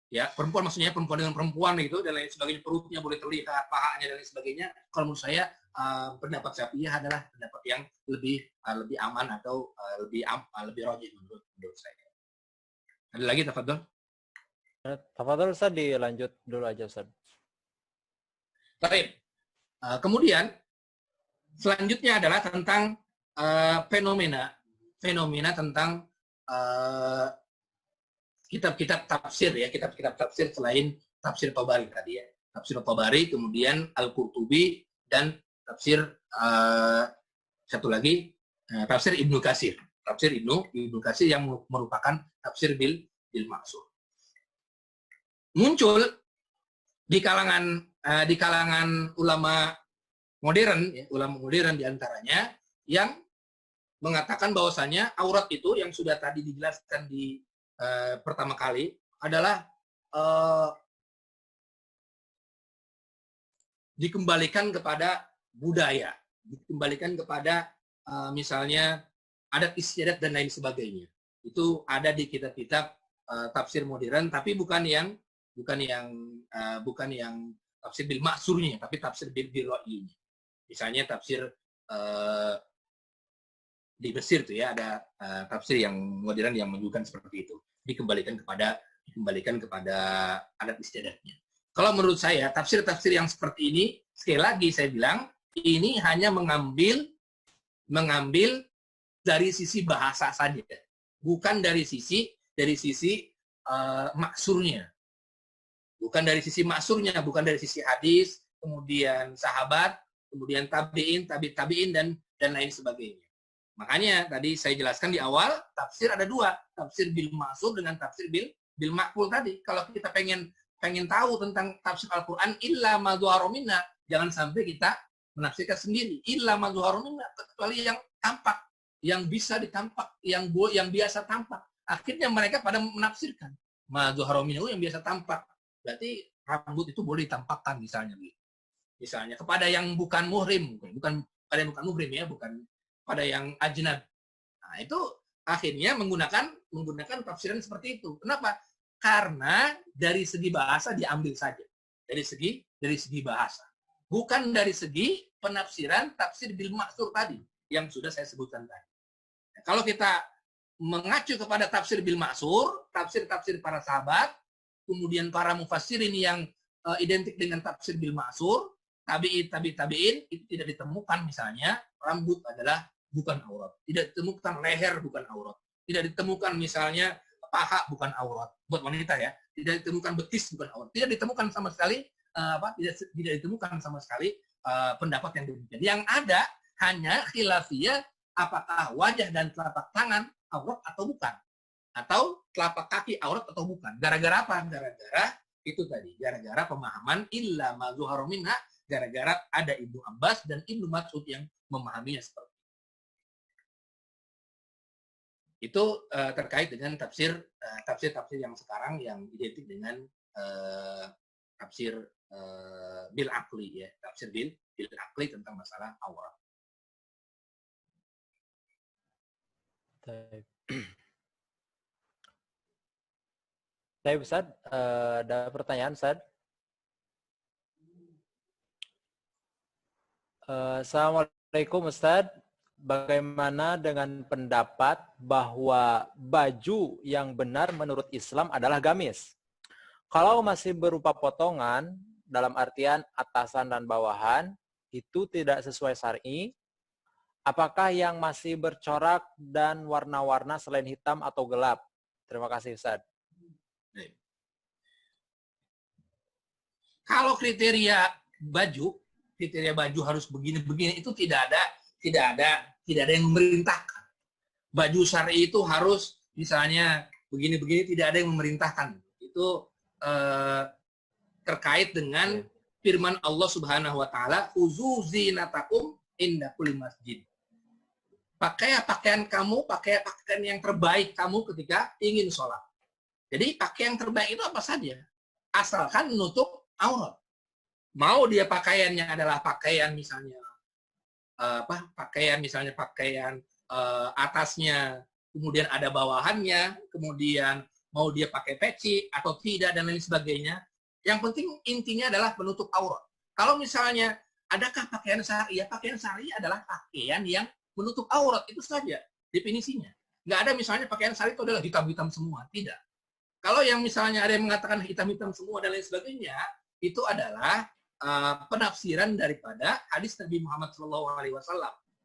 ya perempuan, maksudnya perempuan dengan perempuan gitu dan lain sebagainya, perutnya boleh terlihat, pahanya dan lain sebagainya. Kalau menurut saya pendapat Syafi'iyah adalah pendapat yang lebih aman atau lebih rajih menurut saya. Ada lagi, tafadhol? Tafadhol Ustaz, dilanjut dulu aja Ustaz. Baik. Kemudian selanjutnya adalah tentang fenomena tentang kitab-kitab tafsir ya, kitab-kitab tafsir selain tafsir Tabari tadi ya. Tafsir Tabari, kemudian Al-Qurtubi, dan tafsir satu lagi tafsir Ibnu Katsir. Tafsir Ibnu Katsir yang merupakan tafsir bil maksur. Muncul di kalangan ulama modern ya, ulama modern diantaranya yang mengatakan bahwasanya aurat itu yang sudah tadi dijelaskan di pertama kali adalah dikembalikan kepada budaya, dikembalikan kepada misalnya adat istiadat dan lain sebagainya. Itu ada di kitab-kitab tafsir modern, tapi bukan yang tafsir bil maksurnya, tapi tafsir bil ra'yinya. Misalnya tafsir di Mesir tuh ya, ada tafsir yang modern yang menunjukkan seperti itu, dikembalikan kepada adat istiadatnya. Kalau menurut saya tafsir-tafsir yang seperti ini, sekali lagi saya bilang ini hanya mengambil dari sisi bahasa saja, bukan dari sisi maksurnya, bukan dari sisi maksurnya, bukan dari sisi hadis, kemudian sahabat, kemudian tabi'in dan lain sebagainya. Makanya tadi saya jelaskan di awal, tafsir ada dua, tafsir bil maksur dengan tafsir bil makul tadi. Kalau kita pengen tahu tentang tafsir Al-Qur'an, illa ma zuhara minna, jangan sampai kita menafsirkan sendiri. Illa ma zuhara minna, kecuali yang tampak, yang bisa ditampak, yang biasa tampak. Akhirnya mereka pada menafsirkan ma zuhara minna yang biasa tampak. Berarti rambut itu boleh ditampakkan misalnya. Misalnya kepada yang bukan muhrim, bukan pada yang bukan muhrim ya, bukan pada yang ajnab. Nah, itu akhirnya menggunakan tafsiran seperti itu. Kenapa? Karena dari segi bahasa diambil saja. Dari segi bahasa. Bukan dari segi penafsiran tafsir bil maksur tadi yang sudah saya sebutkan tadi. Nah, kalau kita mengacu kepada tafsir bil maksur, tafsir para sahabat, kemudian para mufassirin yang identik dengan tafsir bil maksur, tabi'in itu tidak ditemukan misalnya rambut adalah bukan aurat, tidak ditemukan leher bukan aurat, tidak ditemukan misalnya paha bukan aurat buat wanita ya, tidak ditemukan betis bukan aurat, tidak ditemukan sama sekali tidak ditemukan sama sekali pendapat yang demikian. Yang ada hanya khilafiyah apakah wajah dan telapak tangan aurat atau bukan, atau telapak kaki aurat atau bukan. Gara-gara apa? Gara-gara itu tadi, gara-gara pemahaman illa ma zuhara minha, gara-gara ada Ibnu Abbas dan Ibnu Mas'ud yang memahaminya seperti itu. Terkait dengan tafsir yang sekarang yang identik dengan tafsir bil akli ya, tafsir bil akli tentang masalah aurat. Baik Ustaz, ada pertanyaan Ustaz? Assalamualaikum Ustaz. Bagaimana dengan pendapat bahwa baju yang benar menurut Islam adalah gamis? Kalau masih berupa potongan, dalam artian atasan dan bawahan, itu tidak sesuai syar'i. Apakah yang masih bercorak dan warna-warna selain hitam atau gelap? Terima kasih Ustaz. Kalau kriteria baju harus begini-begini, itu tidak ada yang memerintahkan. Baju syar'i itu harus misalnya begini-begini, tidak ada yang memerintahkan. Itu terkait dengan firman Allah Subhanahu wa taala, "Khuzu zinatakum inda kulli masjid." Pakaian kamu, pakaian yang terbaik kamu ketika ingin sholat. Jadi pakaian terbaik itu apa saja, asalkan menutup aurat. Mau dia pakaiannya adalah pakaian misalnya pakaian atasnya, kemudian ada bawahannya, kemudian mau dia pakai peci atau tidak dan lain sebagainya. Yang penting intinya adalah menutup aurat. Kalau misalnya adakah pakaian syar'i? Ya, pakaian syar'i adalah pakaian yang menutup aurat, itu saja definisinya. Nggak ada misalnya pakaian syar'i itu adalah hitam-hitam semua, tidak. Kalau yang misalnya ada yang mengatakan hitam-hitam semua dan lain sebagainya, itu adalah penafsiran daripada hadis Nabi Muhammad SAW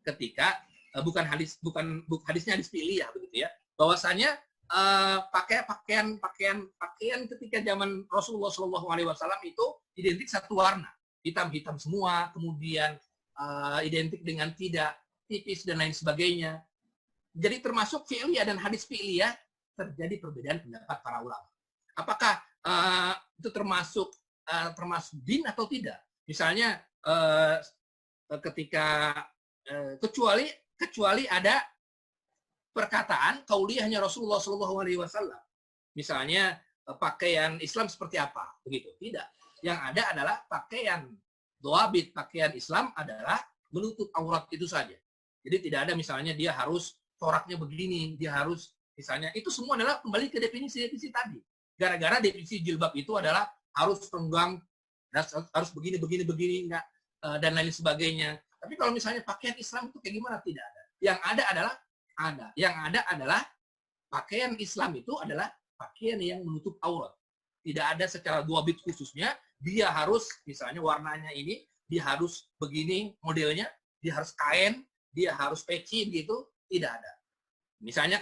ketika hadisnya hadis pilih ya begitu ya, bahwasanya pakaian ketika zaman Rasulullah SAW itu identik satu warna, hitam-hitam semua, kemudian identik dengan tidak tipis dan lain sebagainya. Jadi termasuk fi'liyah dan hadis fi'liyah terjadi perbedaan pendapat para ulama. Apakah itu termasuk din atau tidak? Misalnya ketika kecuali ada perkataan kauliyahnya Rasulullah SAW. Misalnya pakaian Islam seperti apa? Begitu. Tidak. Yang ada adalah pakaian doabit, pakaian Islam adalah menutup aurat itu saja. Jadi tidak ada misalnya dia harus coraknya begini, dia harus misalnya, itu semua adalah kembali ke definisi tadi. Gara-gara definisi jilbab itu adalah harus renggang, harus begini, enggak, dan lain sebagainya. Tapi kalau misalnya pakaian Islam itu kayak gimana? Tidak ada. Yang ada adalah pakaian Islam itu adalah pakaian yang menutup aurat. Tidak ada secara duabit khususnya, dia harus misalnya warnanya ini, dia harus begini modelnya, dia harus kain, dia harus peci begitu, tidak ada. Misalnya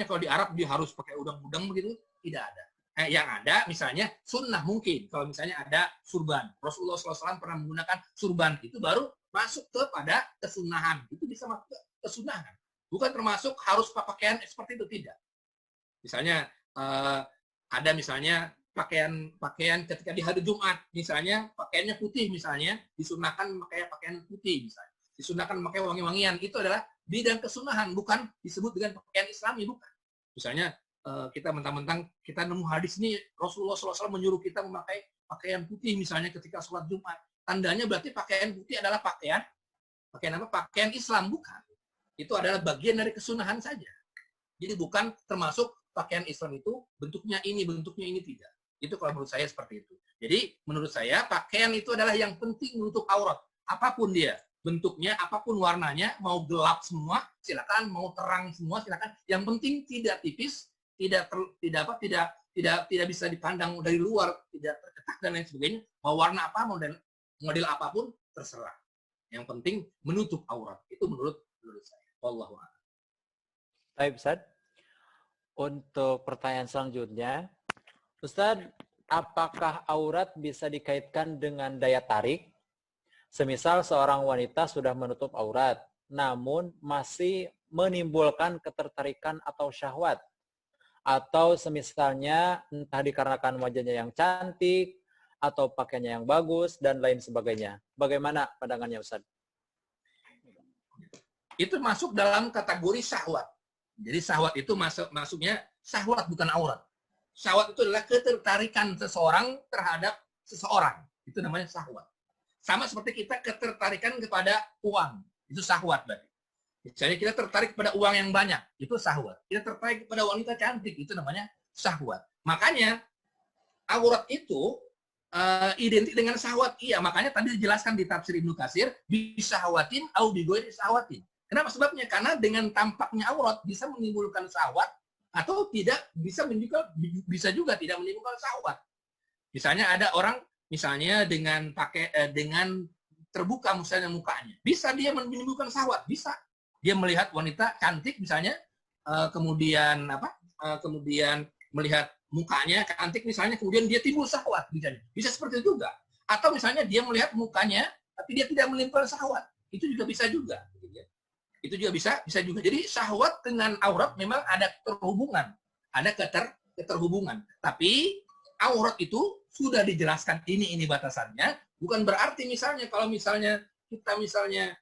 kalau di Arab dia harus pakai udang-udang begitu, tidak ada. Yang ada misalnya sunnah mungkin, kalau misalnya ada surban. Rasulullah SAW pernah menggunakan surban, itu baru masuk kepada kesunahan. Itu bisa masuk ke kesunahan. Bukan termasuk harus pakaian seperti itu, tidak. Misalnya ada misalnya pakaian ketika di hari Jumat, misalnya pakaiannya putih, misalnya disunahkan memakai pakaian putih, misalnya disunahkan memakai wangi-wangian, itu adalah bidang kesunahan, bukan disebut dengan pakaian Islami, bukan. Misalnya kita mentang-mentang kita nemu hadis ini Rasulullah SAW menyuruh kita memakai pakaian putih misalnya ketika sholat Jumat, tandanya berarti pakaian putih adalah pakaian apa? Pakaian Islam, bukan. Itu adalah bagian dari kesunahan saja. Jadi bukan termasuk pakaian Islam itu bentuknya ini tidak. Itu kalau menurut saya seperti itu. Jadi menurut saya pakaian itu adalah yang penting menutup aurat, apapun dia bentuknya, apapun warnanya, mau gelap semua silakan, mau terang semua silakan. Yang penting tidak tipis, tidak bisa dipandang dari luar, tidak terketak dan lain sebagainya. Mau warna apa, model apapun terserah. Yang penting menutup aurat. Itu menurut saya. Wallahu a'lam. Baik, Ustaz. Untuk pertanyaan selanjutnya, Ustadz, apakah aurat bisa dikaitkan dengan daya tarik? Semisal seorang wanita sudah menutup aurat, namun masih menimbulkan ketertarikan atau syahwat. Atau semisalnya entah dikarenakan wajahnya yang cantik, atau pakaiannya yang bagus, dan lain sebagainya. Bagaimana pandangannya Ustadz? Itu masuk dalam kategori syahwat. Jadi syahwat itu masuknya syahwat bukan aurat. Syahwat itu adalah ketertarikan seseorang terhadap seseorang. Itu namanya syahwat. Sama seperti kita ketertarikan kepada uang. Itu syahwat berarti. Misalnya kita tertarik pada uang yang banyak. Itu syahwat. Kita tertarik kepada wanita cantik. Itu namanya syahwat. Makanya aurat itu identik dengan syahwat. Iya, makanya tadi dijelaskan di tafsir Ibnu Katsir, bisyahwatin au bighairi syahwatin. Kenapa sebabnya? Karena dengan tampaknya aurat bisa menimbulkan syahwat atau tidak bisa juga tidak menimbulkan syahwat. Misalnya ada orang misalnya dengan dengan terbuka misalnya mukanya, bisa dia menimbulkan syahwat, bisa. Dia melihat wanita cantik misalnya, kemudian kemudian melihat mukanya cantik misalnya, kemudian dia timbul syahwat misalnya. Bisa seperti itu juga. Atau misalnya dia melihat mukanya tapi dia tidak menimbulkan syahwat. Itu juga bisa juga. Itu juga bisa juga. Jadi syahwat dengan aurat memang ada terhubungan, ada keterhubungan. Tapi aurat itu sudah dijelaskan ini batasannya. Bukan berarti misalnya kalau misalnya kita misalnya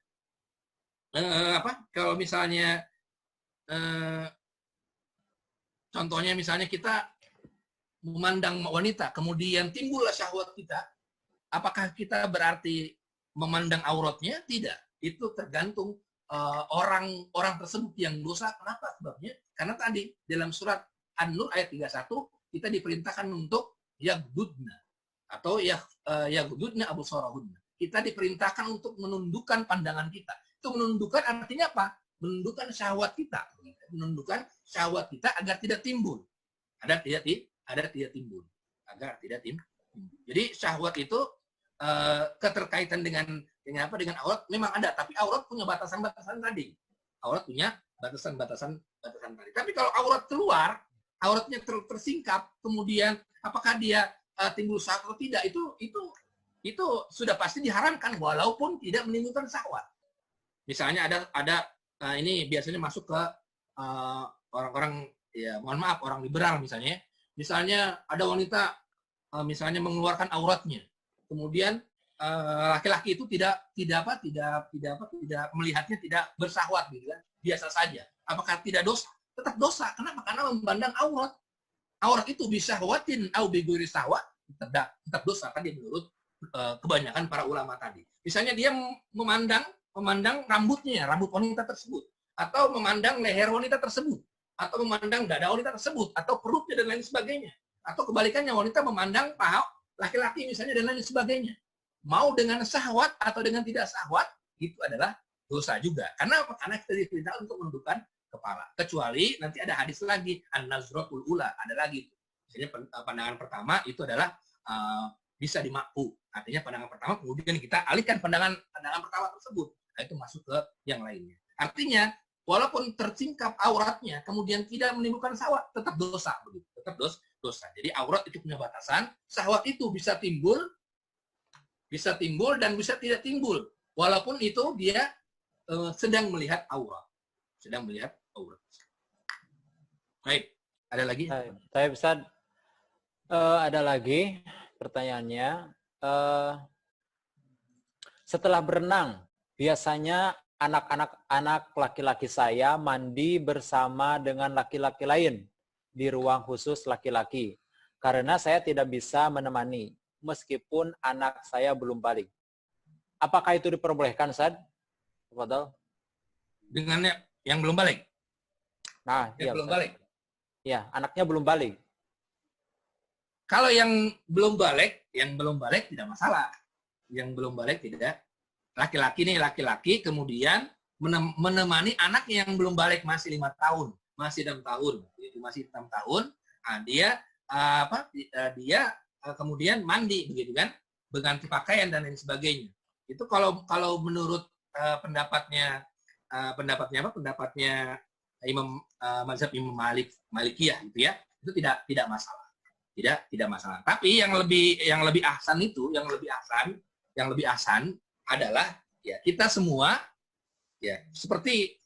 kalau misalnya contohnya misalnya kita memandang wanita, kemudian timbullah syahwat kita, apakah kita berarti memandang auratnya? Tidak. Itu tergantung orang tersebut yang dosa. Kenapa? Sebabnya karena tadi dalam surat An-Nur ayat 31 kita diperintahkan untuk yaghdudna atau yaghdudna absarahunna. Kita diperintahkan untuk menundukkan pandangan kita. Itu menundukkan artinya apa? Menundukkan syahwat kita. Menundukkan syahwat kita agar tidak timbul. Agar tidak timbul. Jadi syahwat itu keterkaitan dengan aurat memang ada, tapi aurat punya batasan-batasan tadi. Aurat punya batasan-batasan tadi. Tapi kalau aurat keluar, auratnya tersingkap, kemudian apakah dia timbul syahwat atau tidak, itu sudah pasti diharamkan walaupun tidak menimbulkan syahwat. Misalnya ada ini biasanya masuk ke orang-orang ya mohon maaf orang liberal misalnya. Misalnya ada wanita misalnya mengeluarkan auratnya. Kemudian laki-laki itu tidak melihatnya, tidak bersahwat gitu kan. Biasa saja. Apakah tidak dosa? Tetap dosa. Kenapa? Karena memandang aurat. Aurat itu bisyahwatin au bighairi syahwat, tetap dosa tadi menurut kebanyakan para ulama tadi. Misalnya dia memandang rambutnya, rambut wanita tersebut, atau memandang leher wanita tersebut, atau memandang dada wanita tersebut, atau perutnya dan lain sebagainya. Atau kebalikannya, wanita memandang paha laki-laki misalnya dan lain sebagainya. Mau dengan syahwat atau dengan tidak syahwat, itu adalah dosa juga. Karena apa? Karena kita diperintah untuk menundukkan kepala. Kecuali nanti ada hadis lagi, an-nazratul ula, ada lagi. Misalnya pandangan pertama itu adalah bisa dimakfu. Artinya pandangan pertama, kemudian kita alihkan pandangan pertama tersebut. Nah, itu masuk ke yang lainnya. Artinya, walaupun tersingkap auratnya, kemudian tidak menimbulkan syahwat, tetap dosa. Begitu. Tetap dosa. Jadi aurat itu punya batasan, syahwat itu bisa timbul dan bisa tidak timbul. Walaupun itu dia sedang melihat aurat. Baik, ada lagi? Saya bisa ada lagi pertanyaannya. Setelah berenang, biasanya anak laki-laki saya mandi bersama dengan laki-laki lain di ruang khusus laki-laki. Karena saya tidak bisa menemani, meskipun anak saya belum balik. Apakah itu diperbolehkan, Ustaz? Fadal? Dengan yang belum balik? Nah, yang belum balik? Ya, anaknya belum balik. Kalau yang belum balik tidak masalah. Yang belum balik tidak. Laki-laki kemudian menemani anak yang belum balik masih 5 tahun, masih 6 tahun. Jadi masih 6 tahun, dia kemudian mandi begitu kan, berganti pakaian dan lain sebagainya. Itu kalau menurut pendapatnya mazhab Imam Malikiyah gitu ya. Itu tidak masalah. Tidak masalah. Tapi yang lebih ahsan adalah ya kita semua ya seperti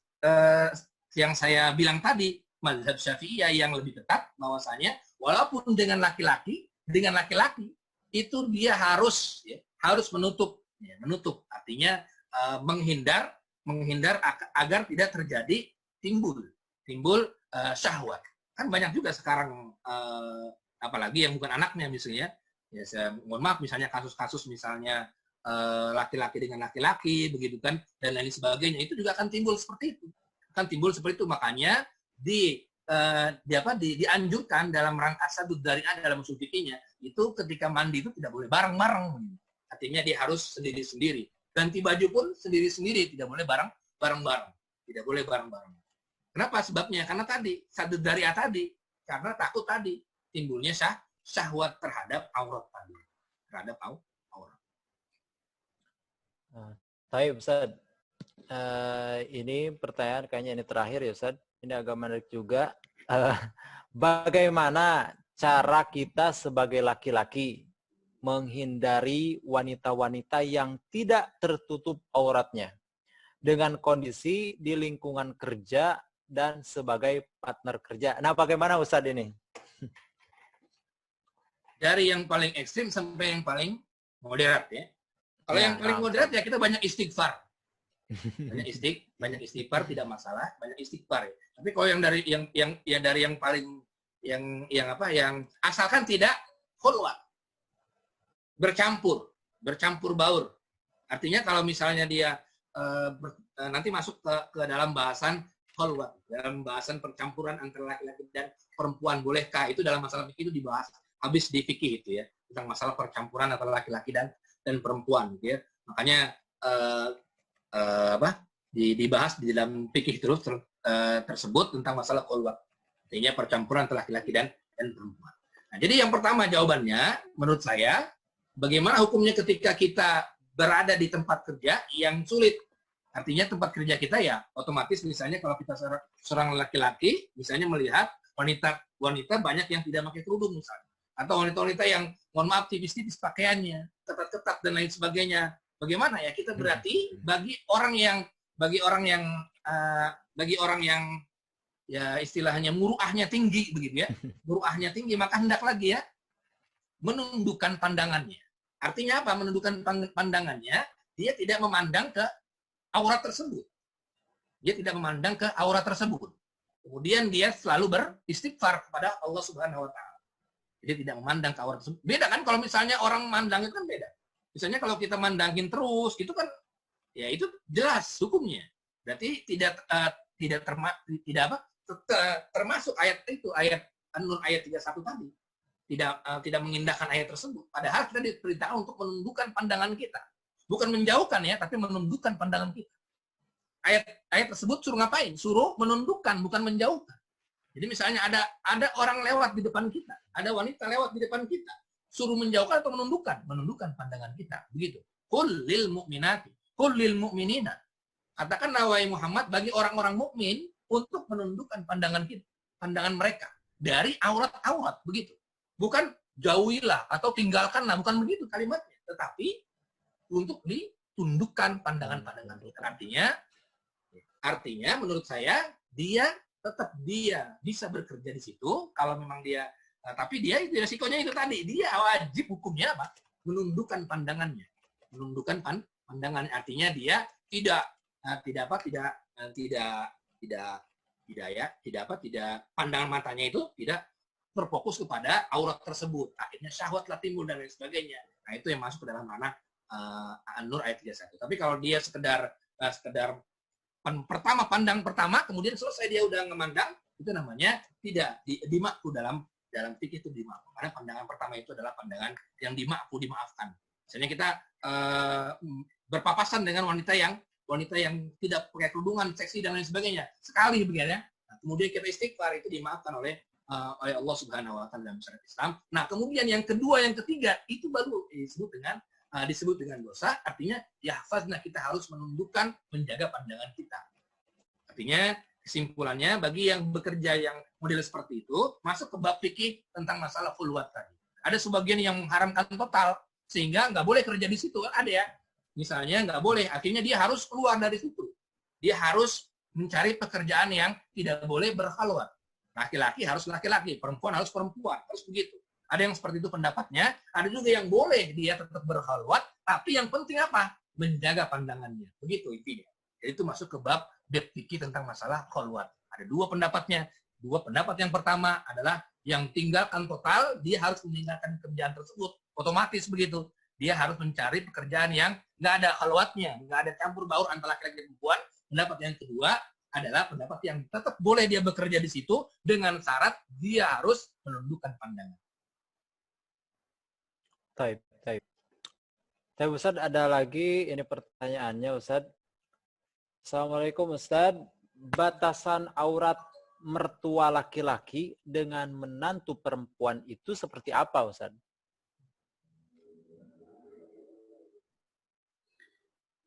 yang saya bilang tadi, mazhab Syafi'iyah yang lebih ketat bahwasanya walaupun dengan laki-laki itu dia harus menutup artinya menghindar agar tidak terjadi timbul syahwat. Kan banyak juga sekarang apalagi yang bukan anaknya misalnya, ya saya mohon maaf misalnya kasus-kasus misalnya laki-laki dengan laki-laki begitu kan dan lain sebagainya, itu juga akan timbul seperti itu. Makanya dianjurkan dalam rangka sadud dari'ah dalam usul fikihnya itu ketika mandi itu tidak boleh bareng-bareng. Artinya dia harus sendiri-sendiri. Ganti baju pun sendiri-sendiri, tidak boleh bareng-bareng. Tidak boleh bareng-bareng. Kenapa? Sebabnya karena tadi sadud dari'ah tadi, karena takut tadi timbulnya syahwat terhadap aurat tadi. Terhadap aurat. Baik, Ustaz. Ini pertanyaan kayaknya ini terakhir ya, Ustaz. Ini agak menarik juga. Bagaimana cara kita sebagai laki-laki menghindari wanita-wanita yang tidak tertutup auratnya dengan kondisi di lingkungan kerja dan sebagai partner kerja? Nah, bagaimana Ustaz ini? Dari yang paling ekstrim sampai yang paling moderat ya. Kalau yang paling moderat ya kita banyak istighfar. Banyak istighfar tidak masalah, banyak istighfar ya. Tapi kalau yang dari yang paling yang asalkan tidak khulwat. Bercampur baur. Artinya kalau misalnya dia nanti masuk ke dalam bahasan khulwat, dalam bahasan percampuran antara laki-laki dan perempuan, bolehkah? Itu dalam masalah fikih itu dibahas habis di fikih itu ya, tentang masalah percampuran antara laki-laki dan perempuan gitu ya. Makanya dibahas di dalam fikih terus tersebut tentang masalah khulwat. Artinya percampuran antara laki-laki dan perempuan. Nah, jadi yang pertama jawabannya menurut saya, bagaimana hukumnya ketika kita berada di tempat kerja yang sulit? Artinya tempat kerja kita ya otomatis misalnya kalau kita seorang laki-laki misalnya melihat wanita banyak yang tidak pakai kerudung misalnya, atau wanita-wanita yang mohon maaf tipis-tipis pakaiannya, ketat-ketat dan lain sebagainya. Bagaimana ya kita berarti bagi orang yang ya istilahnya muruahnya tinggi begitu ya. Muruahnya tinggi maka hendak lagi ya menundukkan pandangannya. Artinya apa? Menundukkan pandangannya, dia tidak memandang ke aurat tersebut. Dia tidak memandang ke aurat tersebut. Kemudian dia selalu beristighfar kepada Allah Subhanahu wa taala. Dia tidak memandang ke aurat tersebut. Beda kan kalau misalnya orang memandang itu kan beda. Misalnya kalau kita mandangin terus, itu kan ya itu jelas hukumnya. Berarti termasuk ayat itu, ayat An-Nur ayat 31 tadi. Tidak mengindahkan ayat tersebut. Padahal kita diperintahkan untuk menundukkan pandangan kita. Bukan menjauhkan ya, tapi menundukkan pandangan kita. Ayat tersebut suruh ngapain? Suruh menundukkan, bukan menjauhkan. Jadi misalnya ada orang lewat di depan kita, ada wanita lewat di depan kita, suruh menjauhkan atau menundukkan? Menundukkan pandangan kita. Begitu. Qul lil mu'minati, qul lil mu'minina. Katakanlah wahai Muhammad bagi orang-orang mukmin untuk menundukkan pandangan kita, pandangan mereka dari aurat-aurat, begitu. Bukan jauhilah atau tinggalkanlah, bukan begitu kalimatnya, tetapi untuk ditundukkan pandangan-pandangan kita. Artinya menurut saya dia bisa bekerja di situ kalau memang dia, tapi dia itu resikonya itu tadi, dia wajib hukumnya apa? Menundukkan pandangannya, menundukkan pandangan. Artinya dia tidak pandangan matanya itu tidak terfokus kepada aurat tersebut. Akhirnya syahwatlah timbul dan lain sebagainya. Nah itu yang masuk ke dalam ranah An-Nur ayat 31. Tapi kalau dia sekedar pandang pertama, kemudian selesai dia udah ngemandang, itu namanya tidak dimakfu dalam fikih itu dimakfu. Karena pandangan pertama itu adalah pandangan yang dimaafkan. Misalnya kita berpapasan dengan wanita yang tidak pakai kerudungan, seksi dan lain sebagainya, sekali begitu ya. Nah, kemudian kita istighfar, itu dimaafkan oleh Allah Subhanahu wa taala dalam syariat Islam. Nah, kemudian yang kedua, yang ketiga itu baru disebut dengan dosa. Artinya yahfazna, kita harus menundukkan, menjaga pandangan kita. Artinya kesimpulannya bagi yang bekerja yang model seperti itu masuk ke bab fikih tentang masalah khulwat tadi. Ada sebagian yang mengharamkan total sehingga nggak boleh kerja di situ, ada ya. Misalnya nggak boleh, akhirnya dia harus keluar dari situ. Dia harus mencari pekerjaan yang tidak boleh berkhalwat. Laki-laki harus laki-laki, perempuan harus perempuan, harus begitu. Ada yang seperti itu pendapatnya, ada juga yang boleh dia tetap berkhalwat, tapi yang penting apa? Menjaga pandangannya. Begitu intinya. Jadi itu masuk ke bab fikih tentang masalah khalwat. Ada dua pendapatnya. Dua pendapat yang pertama adalah yang tinggalkan total, dia harus meninggalkan pekerjaan tersebut. Otomatis begitu. Dia harus mencari pekerjaan yang nggak ada khalwatnya, nggak ada campur baur antara laki-laki dan perempuan. Pendapat yang kedua adalah pendapat yang tetap boleh dia bekerja di situ dengan syarat dia harus menundukkan pandangan. Taib. Tapi Ustaz, ada lagi ini pertanyaannya Ustaz. Assalamualaikum Ustaz. Batasan aurat mertua laki-laki dengan menantu perempuan itu seperti apa Ustaz?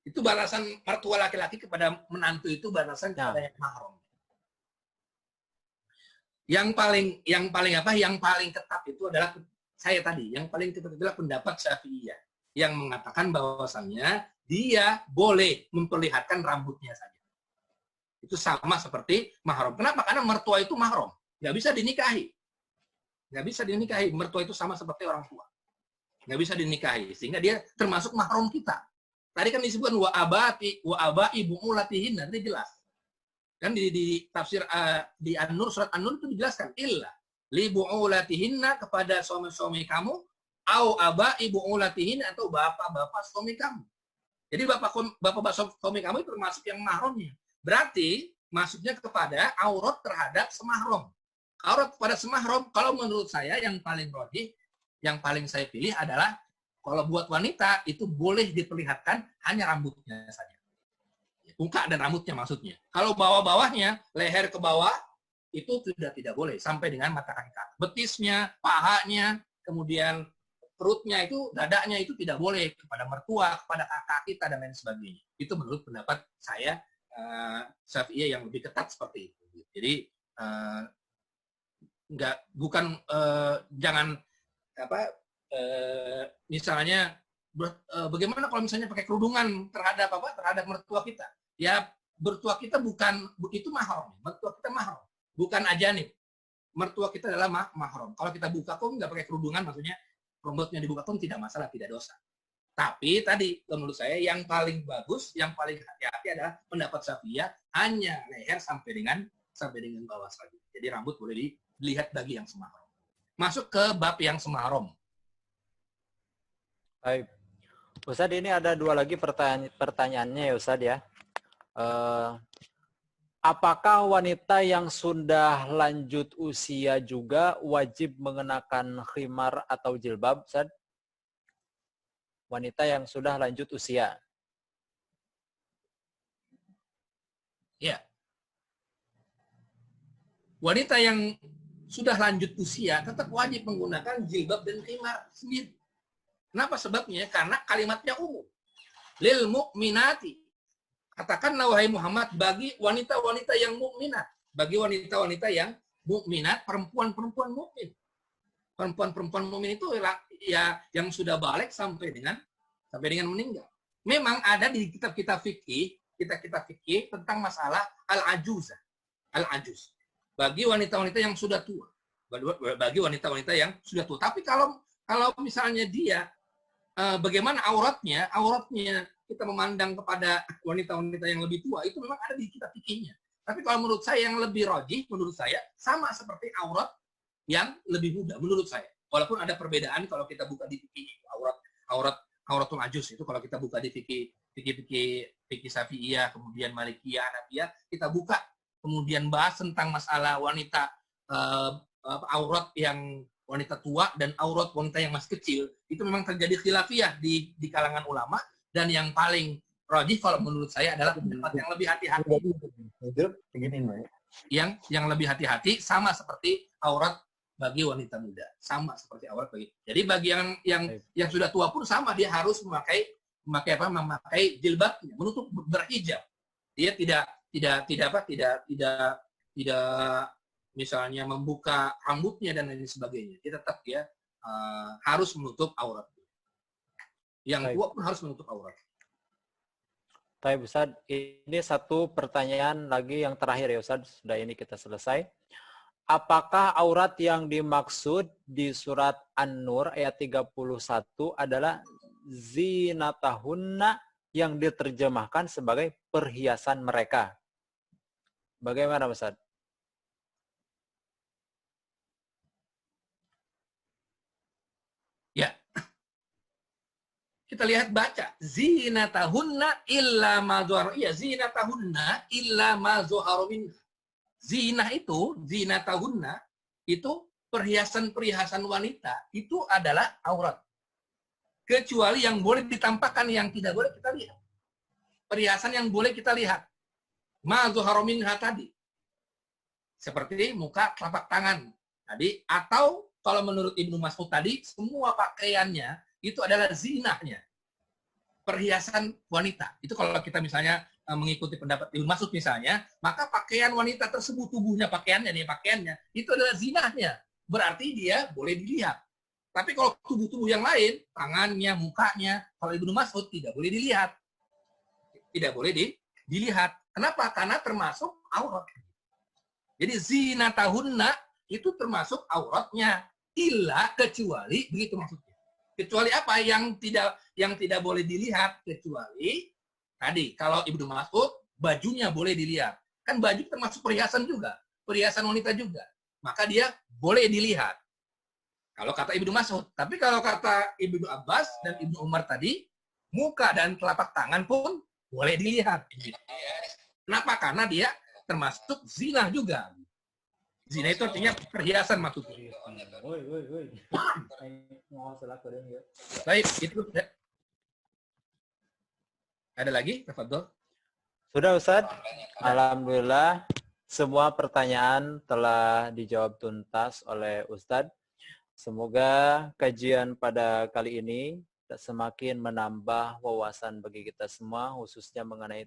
Itu batasan mertua laki-laki kepada menantu itu batasan kepada yang mahram. Yang paling ketat itu adalah saya tadi, yang paling ketat adalah pendapat Syafi'iyah yang mengatakan bahwasannya dia boleh memperlihatkan rambutnya saja. Itu sama seperti mahram. Kenapa? Karena mertua itu mahram, nggak bisa dinikahi. Nggak bisa dinikahi. Mertua itu sama seperti orang tua. Nggak bisa dinikahi. Sehingga dia termasuk mahram kita. Tadi kan disebutkan wa abai bu'ulatihin, nanti jelas. Kan di tafsir di An-Nur, surat An-Nur itu dijelaskan illa li bu'ulatihinna kepada suami-suami kamu au abai bu'ulatihin atau bapak-bapak suami kamu. Jadi bapak-bapak suami kamu itu termasuk yang mahramnya. Berarti maksudnya kepada aurat terhadap semahram. Aurat kepada semahram, kalau menurut saya yang paling rajih, yang paling saya pilih adalah kalau buat wanita itu boleh diperlihatkan hanya rambutnya saja. Muka dan rambutnya maksudnya. Kalau bawah-bawahnya, leher ke bawah, itu tidak boleh. Sampai dengan mata kaki. Betisnya, pahanya, kemudian perutnya itu, dadanya itu tidak boleh. Kepada mertua, kepada kakak kita, dan lain sebagainya. Itu menurut pendapat saya, Syafi'iyah yang lebih ketat seperti itu. Jadi, jangan misalnya bagaimana kalau misalnya pakai kerudungan terhadap mertua kita? Ya, mertua kita itu mahram. Mertua kita mahram, bukan ajanib. Mertua kita adalah mahram. Kalau kita buka pun nggak pakai kerudungan, maksudnya rambutnya dibuka pun tidak masalah, tidak dosa. Tapi tadi menurut saya yang paling bagus, yang paling hati-hati adalah pendapat Syafi'iyah, hanya leher sampai dengan bawah saja. Jadi rambut boleh dilihat bagi yang semahram. Masuk ke bab yang semahram. Baik. Ustaz, ini ada dua lagi pertanyaannya ya Ustaz ya. Apakah wanita yang sudah lanjut usia juga wajib mengenakan khimar atau jilbab, Ustaz? Wanita yang sudah lanjut usia. Ya. Wanita yang sudah lanjut usia tetap wajib menggunakan jilbab dan khimar sendiri. Kenapa sebabnya? Karena kalimatnya umum. Lil mu'minati. Katakanlah wahai Muhammad bagi wanita-wanita yang mukminat, bagi wanita-wanita yang mukminat, perempuan-perempuan mukmin. Perempuan-perempuan mukmin itu ya yang sudah balik sampai dengan meninggal. Memang ada di kitab-kitab fikih, tentang masalah al-ajuz. Al-ajuz. Bagi wanita-wanita yang sudah tua. Bagi wanita-wanita yang sudah tua. Tapi kalau misalnya dia bagaimana auratnya kita memandang kepada wanita-wanita yang lebih tua, itu memang ada di kitab fikihnya. Tapi kalau menurut saya yang lebih rajih, menurut saya sama seperti aurat yang lebih muda, menurut saya. Walaupun ada perbedaan kalau kita buka di fikih auratul ajuz itu, kalau kita buka di fikih Syafi'iyah, kemudian Malikiyah, Hanafiyah, kita buka kemudian bahas tentang masalah wanita aurat yang wanita tua dan aurat wanita yang masih kecil, itu memang terjadi khilafiyah di kalangan ulama, dan yang paling rajih kalau menurut saya adalah pendapat yang lebih hati-hati. Yang lebih hati-hati sama seperti aurat bagi wanita muda, sama seperti aurat bagi. Jadi bagi yang sudah tua pun sama, dia harus memakai jilbabnya, menutup berhijab. Dia tidak misalnya membuka rambutnya dan lain sebagainya. Dia tetap harus menutup aurat. Yang tua pun harus menutup aurat. Baik Ustaz, ini satu pertanyaan lagi yang terakhir ya Ustaz, sudah ini kita selesai. Apakah aurat yang dimaksud di surat An-Nur ayat 31 adalah zinatahunna yang diterjemahkan sebagai perhiasan mereka? Bagaimana Ustaz? Ya. Kita lihat baca. Zinatahunna illa ma zuhara. Iya, zinatahunna illa ma zuhara minha. Zinah itu, zinatahunna, itu perhiasan-perhiasan wanita, itu adalah aurat. Kecuali yang boleh ditampakkan, yang tidak boleh kita lihat. Perhiasan yang boleh kita lihat. Ma zuhara minha tadi. Seperti muka, telapak tangan tadi. Atau kalau menurut Ibnu Mas'ud tadi, semua pakaiannya itu adalah zinahnya. Perhiasan wanita. Itu kalau kita misalnya mengikuti pendapat Ibnu Mas'ud misalnya, maka pakaian wanita tersebut, tubuhnya, pakaiannya, itu adalah zinahnya. Berarti dia boleh dilihat. Tapi kalau tubuh-tubuh yang lain, tangannya, mukanya, kalau Ibnu Mas'ud tidak boleh dilihat. Tidak boleh dilihat. Kenapa? Karena termasuk aurat. Jadi zinatahunna itu termasuk auratnya. Illa, kecuali, begitu maksudnya. Kecuali apa? Yang tidak boleh dilihat, kecuali tadi kalau Ibnu Mas'ud bajunya boleh dilihat. Kan baju termasuk perhiasan juga, perhiasan wanita juga. Maka dia boleh dilihat. Kalau kata Ibnu Mas'ud. Tapi kalau kata Ibnu Abbas dan Ibnu Umar tadi, muka dan telapak tangan pun boleh dilihat. Kenapa? Karena dia termasuk zina juga. Zina itu artinya perhiasan maksudnya. Baik, itu. Ada lagi, Tafadhol? Sudah Ustaz? Alhamdulillah semua pertanyaan telah dijawab tuntas oleh Ustadz. Semoga kajian pada kali ini semakin menambah wawasan bagi kita semua, khususnya mengenai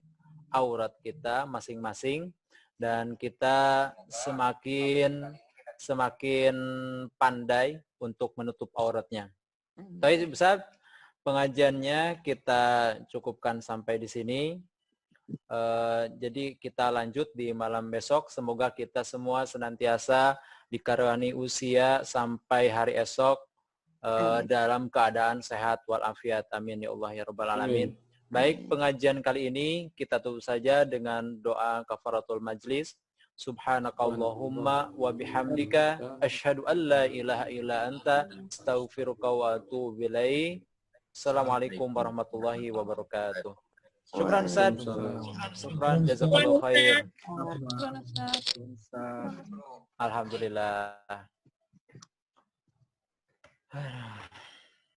aurat kita masing-masing, dan kita semakin pandai untuk menutup auratnya. Baik Ustaz, pengajiannya kita cukupkan sampai di sini. Jadi kita lanjut di malam besok. Semoga kita semua senantiasa dikaruniai usia sampai hari esok dalam keadaan sehat walafiat. Amin ya Allah ya Rabbal Alamin. Baik, pengajian kali ini kita tutup saja dengan doa kafaratul majlis. Subhanakallahumma wa bihamdika asyhadu an la ilaha illa anta astaghfiruka wa atubu ilaik. Assalamualaikum warahmatullahi wabarakatuh. Syukran Ustaz. Syukran, jazakallahu khair. Alhamdulillah.